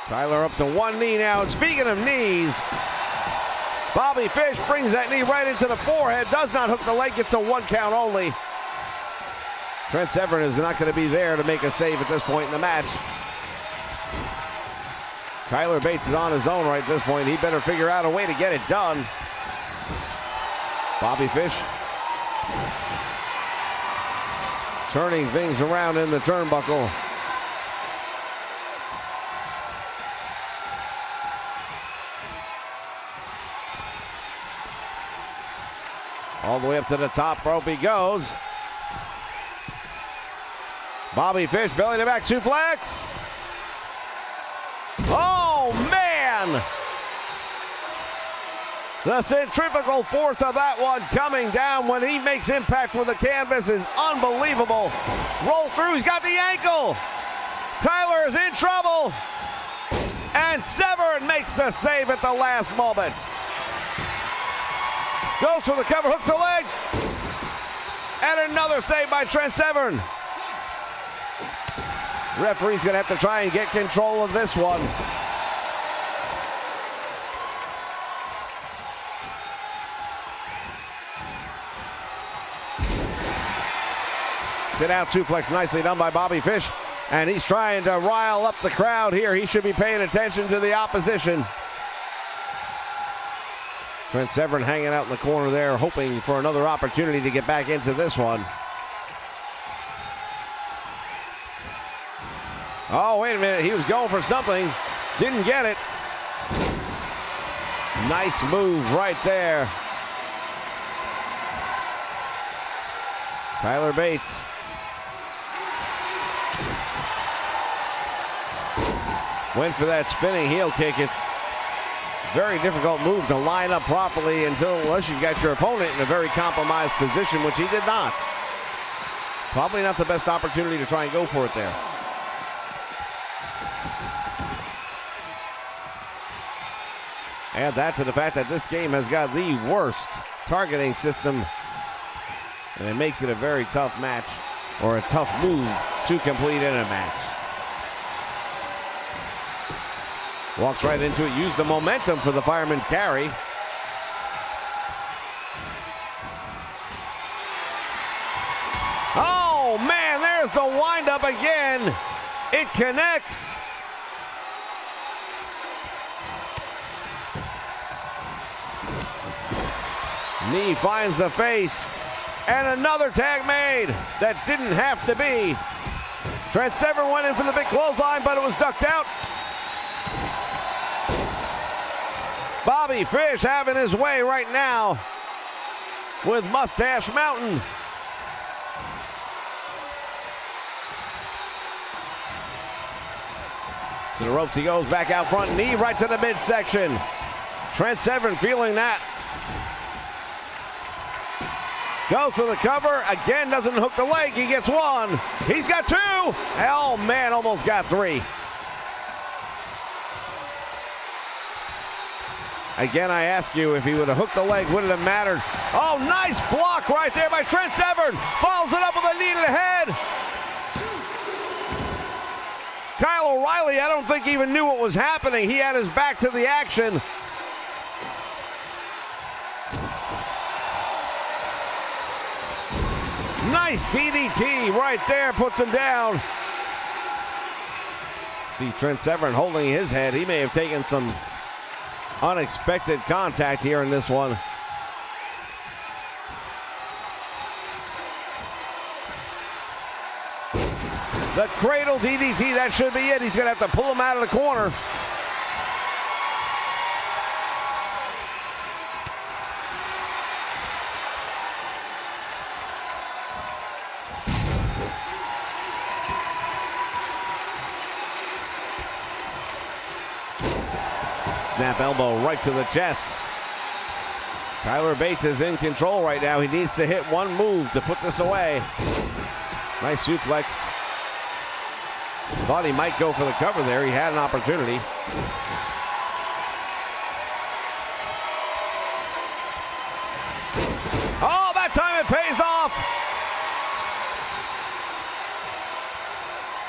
Tyler up to one knee now. And speaking of knees, Bobby Fish brings that knee right into the forehead. Does not hook the leg. Gets a 1 count only. Trent Severn is not going to be there to make a save at this point in the match. Tyler Bates is on his own right at this point. He better figure out a way to get it done. Bobby Fish turning things around in the turnbuckle. All the way up to the top rope he goes. Bobby Fish, belly to back suplex. Oh, man! The centrifugal force of that one coming down when he makes impact with the canvas is unbelievable. Roll through, he's got the ankle. Tyler is in trouble. And Severn makes the save at the last moment. Goes for the cover, hooks the leg. And another save by Trent Severn. Referee's going to have to try and get control of this one. Sit out suplex, nicely done by Bobby Fish. And he's trying to rile up the crowd here. He should be paying attention to the opposition. Trent Severin hanging out in the corner there, hoping for another opportunity to get back into this one. Oh, wait a minute. He was going for something. Didn't get it. Nice move right there. Tyler Bates. Went for that spinning heel kick. It's a very difficult move to line up properly unless you've got your opponent in a very compromised position, which he did not. Probably not the best opportunity to try and go for it there. Add that to the fact that this game has got the worst targeting system, and it makes it a very tough match, or a tough move to complete in a match. Walks right into it, used the momentum for the fireman carry. Oh man, there's the windup again. It connects. Knee finds the face. And another tag made that didn't have to be. Trent Severin went in for the big clothesline, but it was ducked out. Bobby Fish having his way right now with Mustache Mountain. To the ropes he goes, back out front, knee right to the midsection. Trent Severin feeling that. Goes for the cover, again doesn't hook the leg, he gets one. He's got two. Oh man, almost got three. Again, I ask you, if he would have hooked the leg, would it have mattered? Oh, nice block right there by Trent Severin. Follows it up with a knee to the head. Kyle O'Reilly, I don't think even knew what was happening. He had his back to the action. Nice DDT right there, puts him down. See Trent Severin holding his head. He may have taken some unexpected contact here in this one. The cradle DDT, that should be it. He's going to have to pull him out of the corner. Snap elbow right to the chest. Tyler Bates is in control right now. He needs to hit one move to put this away. Nice suplex. Thought he might go for the cover there. He had an opportunity. Oh, that time it pays off.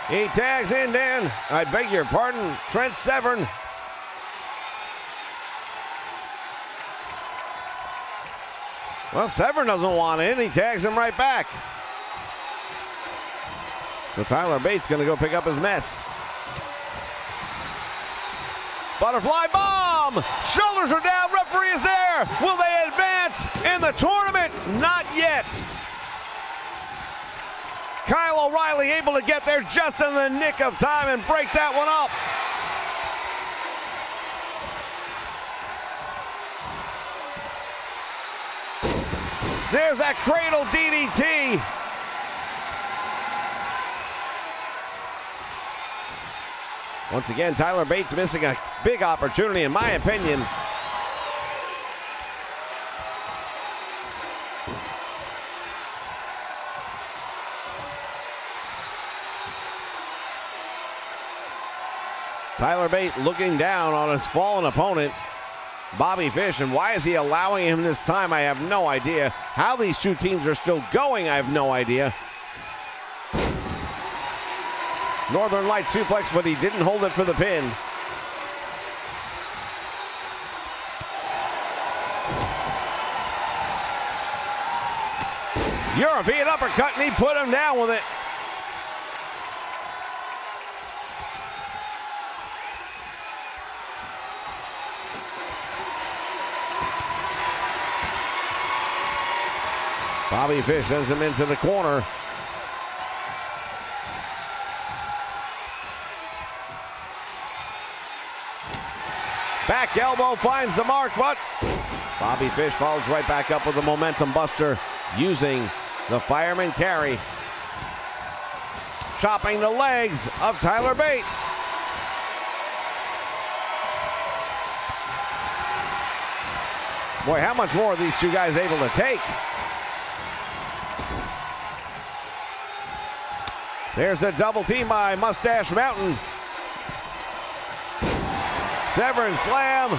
He tags in, Dan. I beg your pardon, Trent Severin. Well, Severin doesn't want in. He tags him right back. So Tyler Bates going to go pick up his mess. Butterfly bomb! Shoulders are down. Referee is there. Will they advance in the tournament? Not yet. Kyle O'Reilly able to get there just in the nick of time and break that one up. There's that cradle DDT. Once again, Tyler Bates missing a big opportunity, in my opinion. Tyler Bates looking down on his fallen opponent, Bobby Fish, and why is he allowing him this time? I have no idea. How these two teams are still going, I have no idea. Northern Light suplex, but he didn't hold it for the pin. European uppercut, and he put him down with it. Bobby Fish sends him into the corner. Back elbow finds the mark, but Bobby Fish follows right back up with a momentum buster using the fireman carry. Chopping the legs of Tyler Bates. Boy, how much more are these two guys able to take? There's a double team by Mustache Mountain. Severn slam.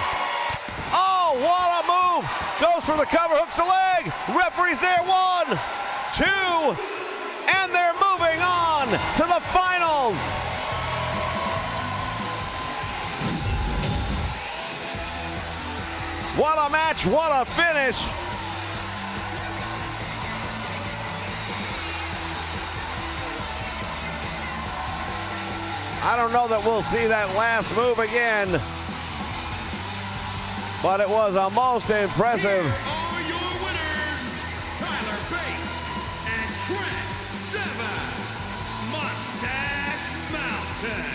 Oh, what a move! Goes for the cover, hooks the leg. Referee's there, 1, 2, and they're moving on to the finals. What a match, what a finish. I don't know that we'll see that last move again, but it was a most impressive. Here are your winners, Tyler Bates and Trent Seven, Mustache Mountain.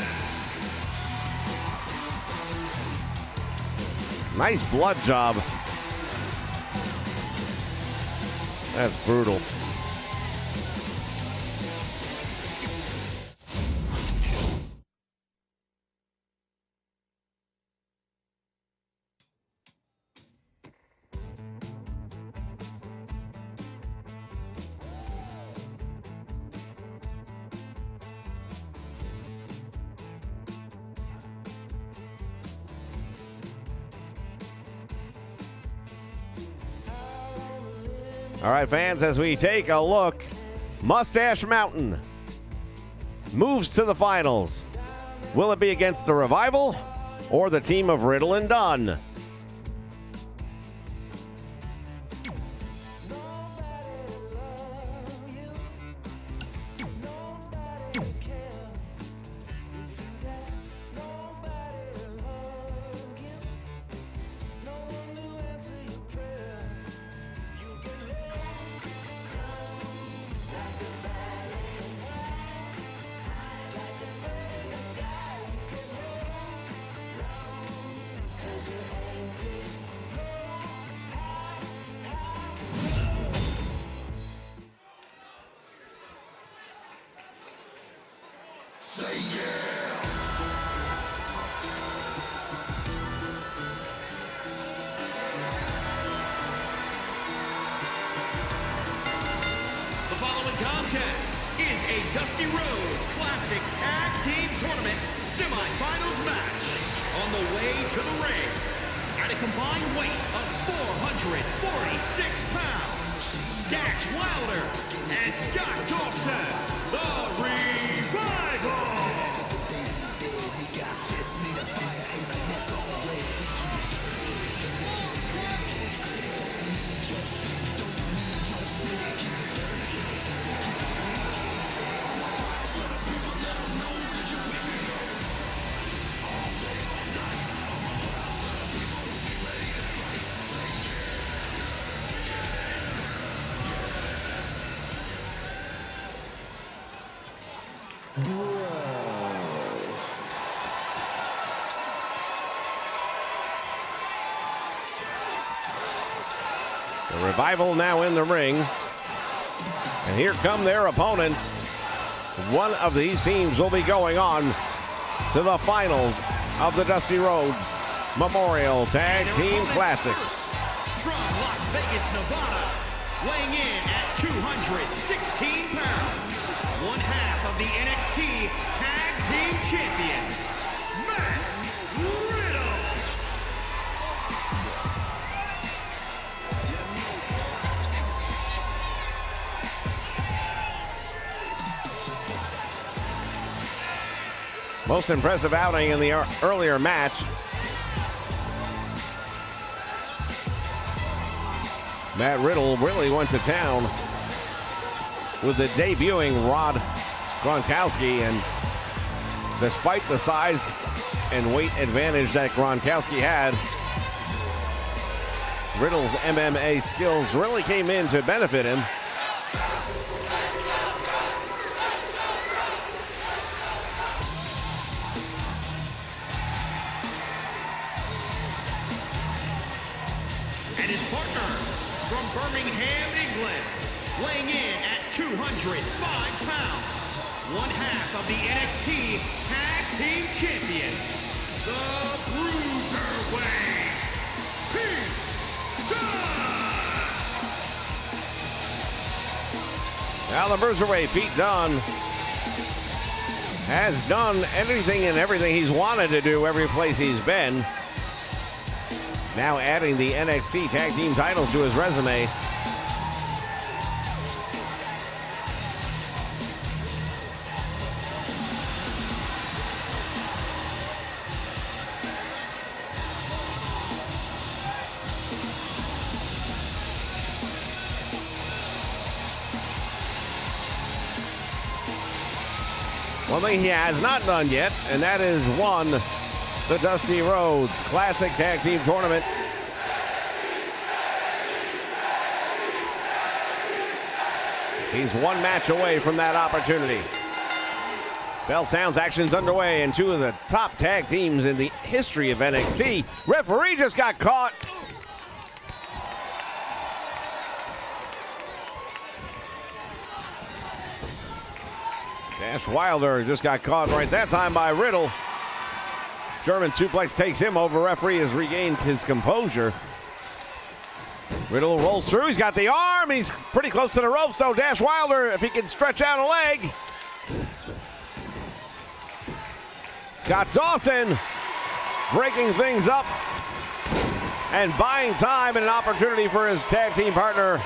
Nice blood job. That's brutal. All right, fans, as we take a look, Mustache Mountain moves to the finals. Will it be against the Revival or the team of Riddle and Dunn? The following contest is a Dusty Rhodes Classic Tag Team Tournament semifinals match on the way to the ring at a combined weight of 446 pounds. Dax Wilder and Scott Dawson, the Revival. The Revival now in the ring. And here come their opponents. One of these teams will be going on to the finals of the Dusty Rhodes Memorial Tag Team Classic. From Las Vegas, Nevada, weighing in at 216 pounds, one half of the NXT Tag Team Champions, Matt Riddle. Most impressive outing in the earlier match. Matt Riddle really went to town with the debuting Rod Gronkowski, and despite the size and weight advantage that Gronkowski had, Riddle's MMA skills really came in to benefit him. And his partner from Birmingham, England, weighing in at 205 pounds, one half of the NXT Tag Team Champions, the Bruiserweight, Pete Dunne. Now the Bruiserweight, Pete Dunne, has done anything and everything he's wanted to do every place he's been. Now adding the NXT Tag Team titles to his resume. One thing he has not done yet, and that is won the Dusty Rhodes Classic Tag Team Tournament. He's one match away from that opportunity. Bell sounds, action's underway, and two of the top tag teams in the history of NXT. Referee just got caught. Dash Wilder just got caught right that time by Riddle. German suplex takes him over. Referee has regained his composure. Riddle rolls through. He's got the arm. He's pretty close to the ropes, though. Dash Wilder, if he can stretch out a leg. Scott Dawson breaking things up and buying time and an opportunity for his tag team partner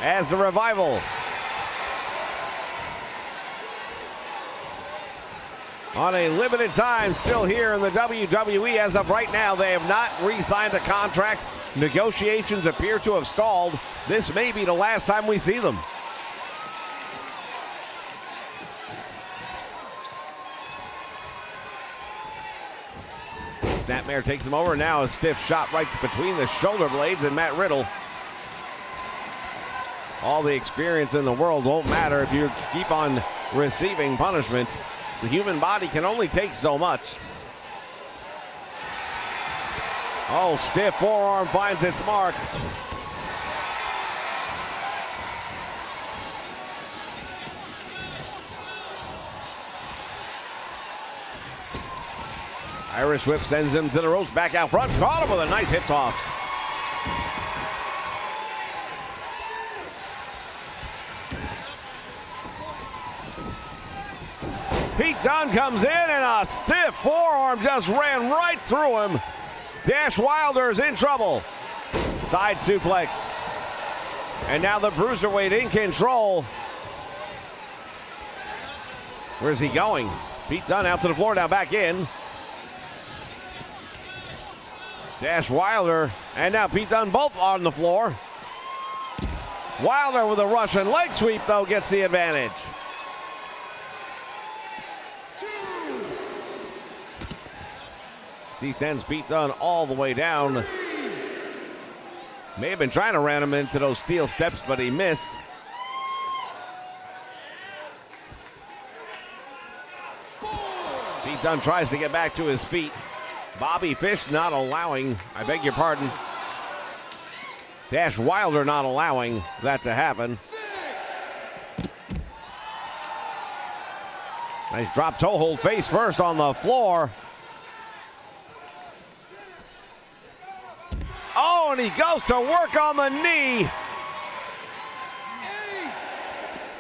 as the Revival. On a limited time, still here in the WWE as of right now. They have not re-signed a contract. Negotiations appear to have stalled. This may be the last time we see them. Snapmare takes him over. Now a stiff shot right between the shoulder blades, and Matt Riddle. All the experience in the world won't matter if you keep on receiving punishment. The human body can only take so much. Oh, stiff forearm finds its mark. Irish whip sends him to the ropes, back out front. Caught him with a nice hip toss. Pete Dunne comes in, and a stiff forearm just ran right through him. Dash Wilder's in trouble. Side suplex. And now the Bruiserweight in control. Where's he going? Pete Dunne out to the floor, now back in. Dash Wilder, and now Pete Dunne both on the floor. Wilder with a Russian leg sweep, though, gets the advantage. He sends Pete Dunne all the way down. May have been trying to ram him into those steel steps, but he missed. Pete Dunne tries to get back to his feet. Bobby Fish not allowing, I beg your pardon. Dash Wilder not allowing that to happen. Nice drop toe hold face first on the floor. Oh, and he goes to work on the knee.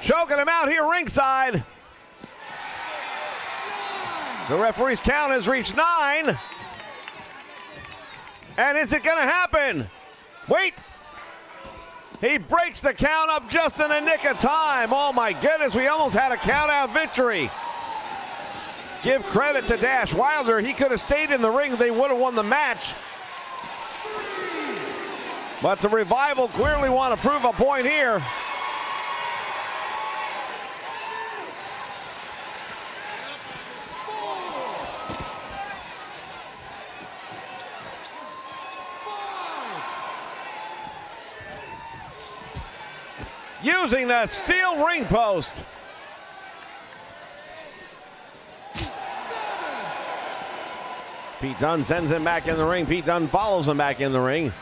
Choking him out here ringside. The referee's count has reached 9. And is it going to happen? Wait. He breaks the count up just in the nick of time. Oh, my goodness. We almost had a count-out victory. Give credit to Dash Wilder. He could have stayed in the ring. They would have won the match. But the Revival clearly want to prove a point here. Using the steel ring post. Pete Dunne sends him back in the ring. Pete Dunne follows him back in the ring.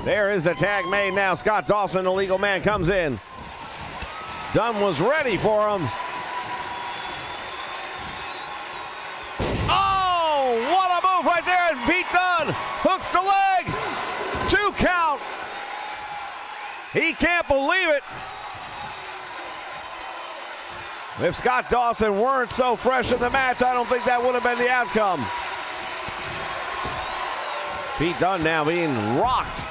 There is the tag made now. Scott Dawson, the legal man, comes in. Dunne was ready for him. Oh, what a move right there. And Pete Dunne hooks the leg. 2 count. He can't believe it. If Scott Dawson weren't so fresh in the match, I don't think that would have been the outcome. Pete Dunne now being rocked.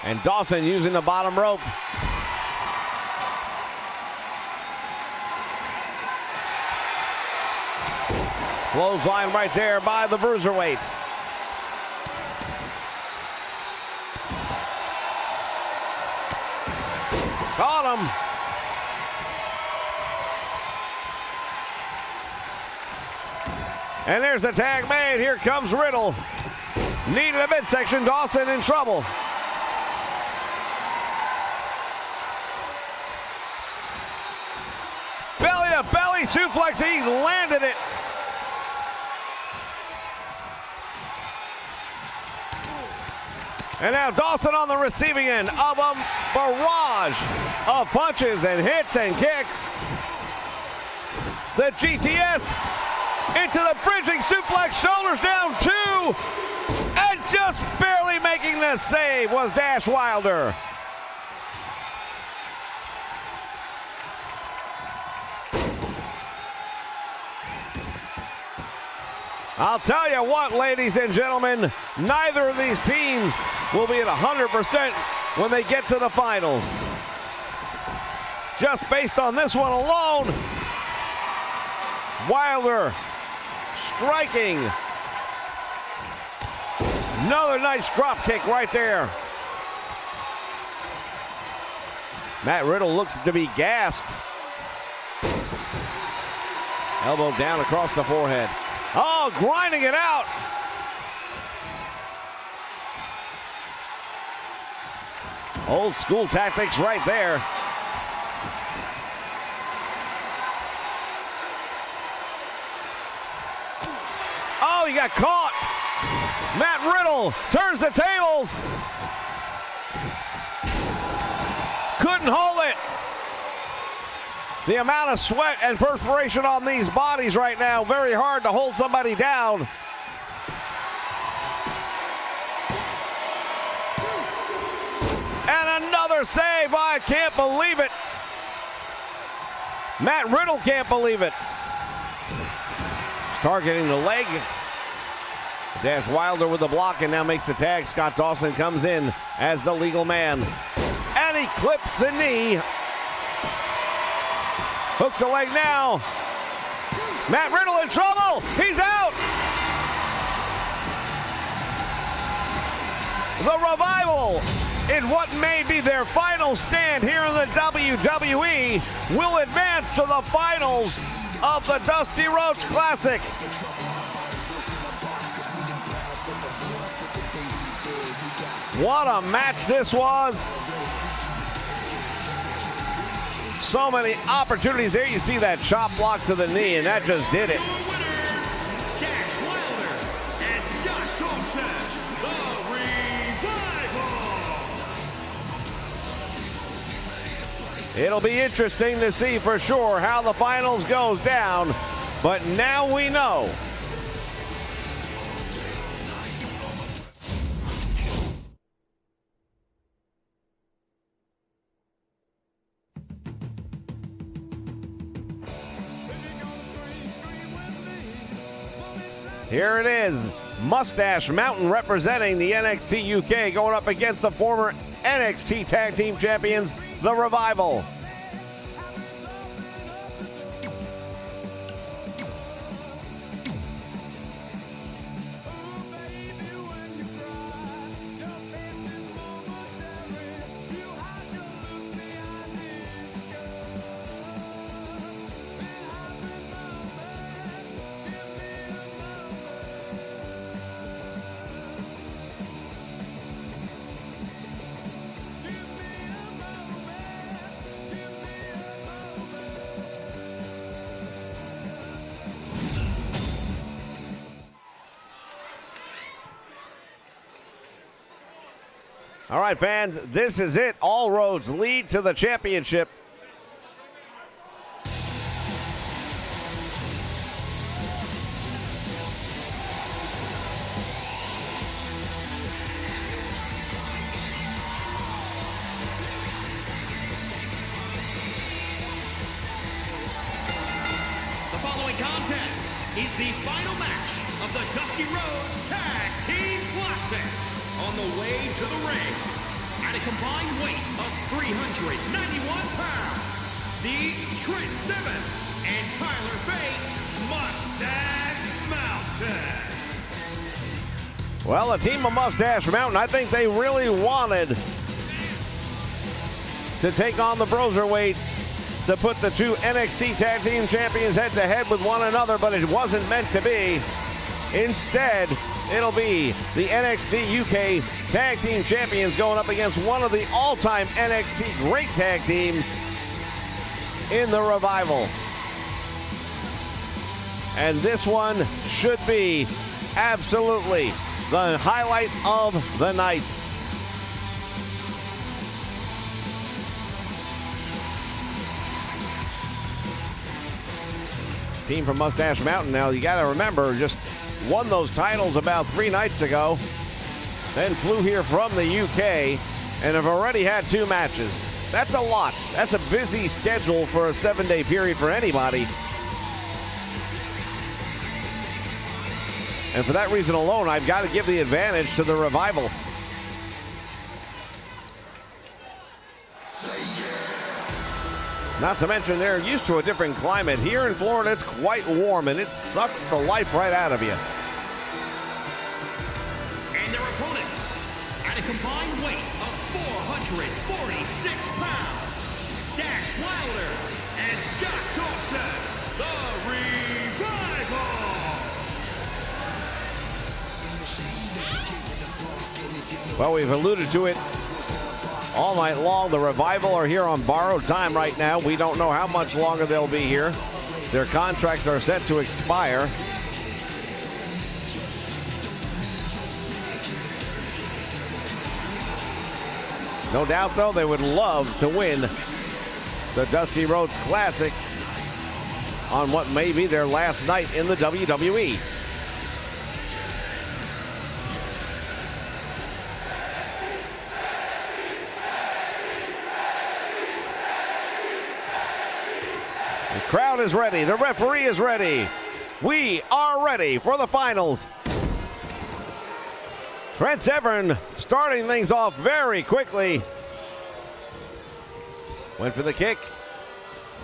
And Dawson using the bottom rope. Clothesline right there by the Bruiserweight. Caught him. And there's the tag made. Here comes Riddle. Knee to the midsection. Dawson in trouble. Belly to belly suplex. He landed it. And now Dawson on the receiving end of a barrage of punches and hits and kicks. The GTS into the bridging suplex, shoulders down 2, and just barely making the save was Dash Wilder. I'll tell you what, ladies and gentlemen, neither of these teams will be at 100% when they get to the finals. Just based on this one alone, Wilder striking. Another nice drop kick right there. Matt Riddle looks to be gassed. Elbow down across the forehead. Oh, grinding it out. Old school tactics right there. Oh, he got caught. Matt Riddle turns the tables. Couldn't hold it. The amount of sweat and perspiration on these bodies right now, very hard to hold somebody down. And another save. I can't believe it. Matt Riddle can't believe it. Targeting the leg. Dash Wilder with the block and now makes the tag. Scott Dawson comes in as the legal man. And he clips the knee. Hooks the leg now. Matt Riddle in trouble. He's out. The Revival, in what may be their final stand here in the WWE, will advance to the finals of the Dusty Rhodes Classic. What a match this was. So many opportunities there. You see that chop block to the knee, and that just did it. Dash Wilder and Scott Dawson, the Revival. It'll be interesting to see for sure how the finals goes down, but now we know. Here it is, Mustache Mountain representing the NXT UK going up against the former NXT Tag Team Champions, the Revival. All right, fans, this is it. All roads lead to the championship. The following contest is the final match of the Dusty Rhodes Tag Team Classic. On the way to the ring, at a combined weight of 391 pounds, the Trent Seven and Tyler Bate Mustache Mountain. Well, the team of Mustache Mountain, I think they really wanted to take on the Broserweights to put the two NXT Tag Team Champions head-to-head with one another, but it wasn't meant to be. Instead, it'll be the NXT UK Tag Team Champions going up against one of the all-time NXT great tag teams in the Revival. And this one should be absolutely the highlight of the night. Team from Mustache Mountain, now you got to remember, just won those titles about 3 nights ago, then flew here from the UK and have already had 2 matches. That's a lot. That's a busy schedule for a 7-day period for anybody. And for that reason alone, I've got to give the advantage to the Revival. Not to mention they're used to a different climate. Here in Florida, it's quite warm, and it sucks the life right out of you. And their opponents, at a combined weight of 446 pounds, Dash Wilder and Scott Dawson, the Revival. Well, we've alluded to it all night long. The Revival are here on borrowed time right now. We don't know how much longer they'll be here. Their contracts are set to expire. No doubt, though, they would love to win the Dusty Rhodes Classic on what may be their last night in the WWE. The crowd is ready. The referee is ready. We are ready for the finals. Trent Seven starting things off very quickly. Went for the kick.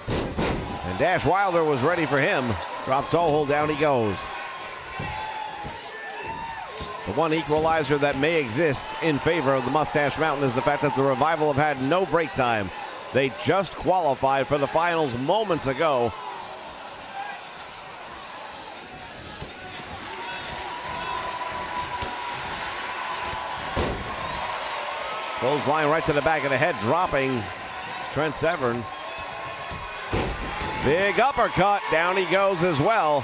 And Dash Wilder was ready for him. Drop toe hold, down he goes. The one equalizer that may exist in favor of the Mustache Mountain is the fact that the Revival have had no break time. They just qualified for the finals moments ago. Clothesline right to the back of the head, dropping Trent Severn. Big uppercut, down he goes as well.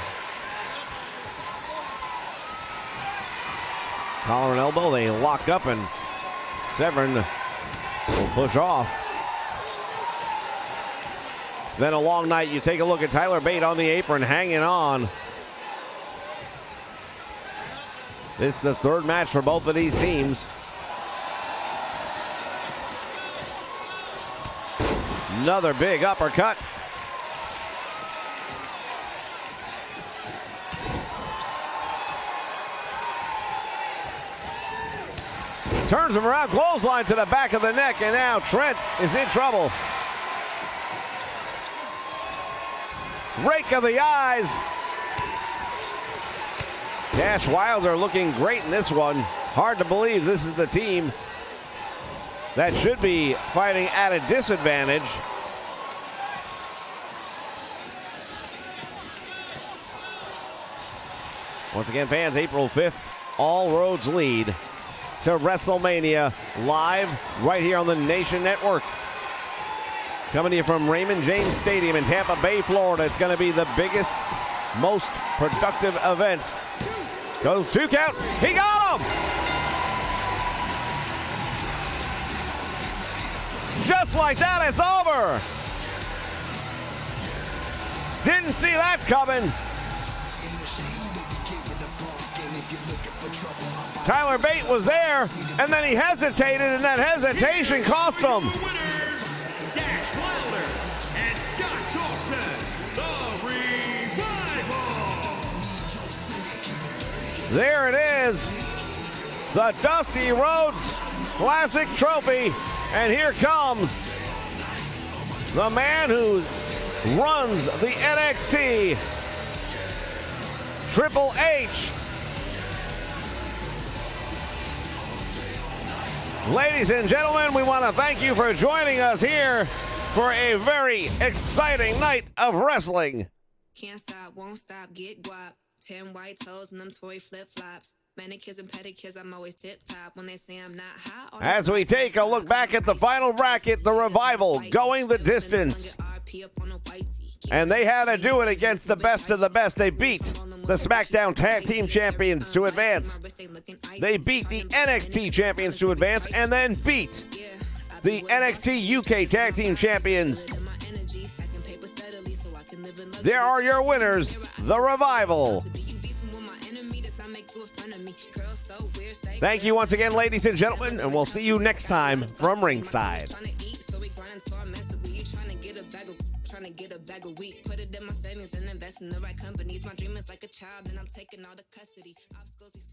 Collar and elbow, they lock up and Severn will push off. Then a long night. You take a look at Tyler Bate on the apron, hanging on. This is the 3rd match for both of these teams. Another big uppercut. Turns him around, clothesline to the back of the neck, and now Trent is in trouble. Rake of the eyes. Dash Wilder looking great in this one. Hard to believe this is the team that should be fighting at a disadvantage. Once again, fans, April 5th, all roads lead to WrestleMania live right here on the Nation Network. Coming to you from Raymond James Stadium in Tampa Bay, Florida. It's going to be the biggest, most productive event. Goes 2 count. He got him! just like that, it's over. Didn't see that coming. Tyler Bate was there, and then he hesitated, and that hesitation cost him. Dash Wilder and Scott Dawson, the Revival. There it is, the Dusty Rhodes Classic Trophy, and here comes the man who runs the NXT, Triple H. Ladies and gentlemen, we want to thank you for joining us here for a very exciting night of wrestling. Can't stop, won't stop, get guap. 10 white toes and them Tory flip-flops. Manicures and pedicures, I'm always tip-top. When they say I'm not hot. As we take a look back at the final bracket, the Revival going the distance. And they had to do it against the best of the best. They beat the SmackDown Tag Team Champions to advance. They beat the NXT Champions to advance and then beat the NXT UK Tag Team Champions. There are your winners, the Revival. Thank you once again, ladies and gentlemen, and we'll see you next time from ringside. Get a bag of wheat, put it in my savings and invest in the right companies. My dream is like a child, and I'm taking all the custody. Obstacles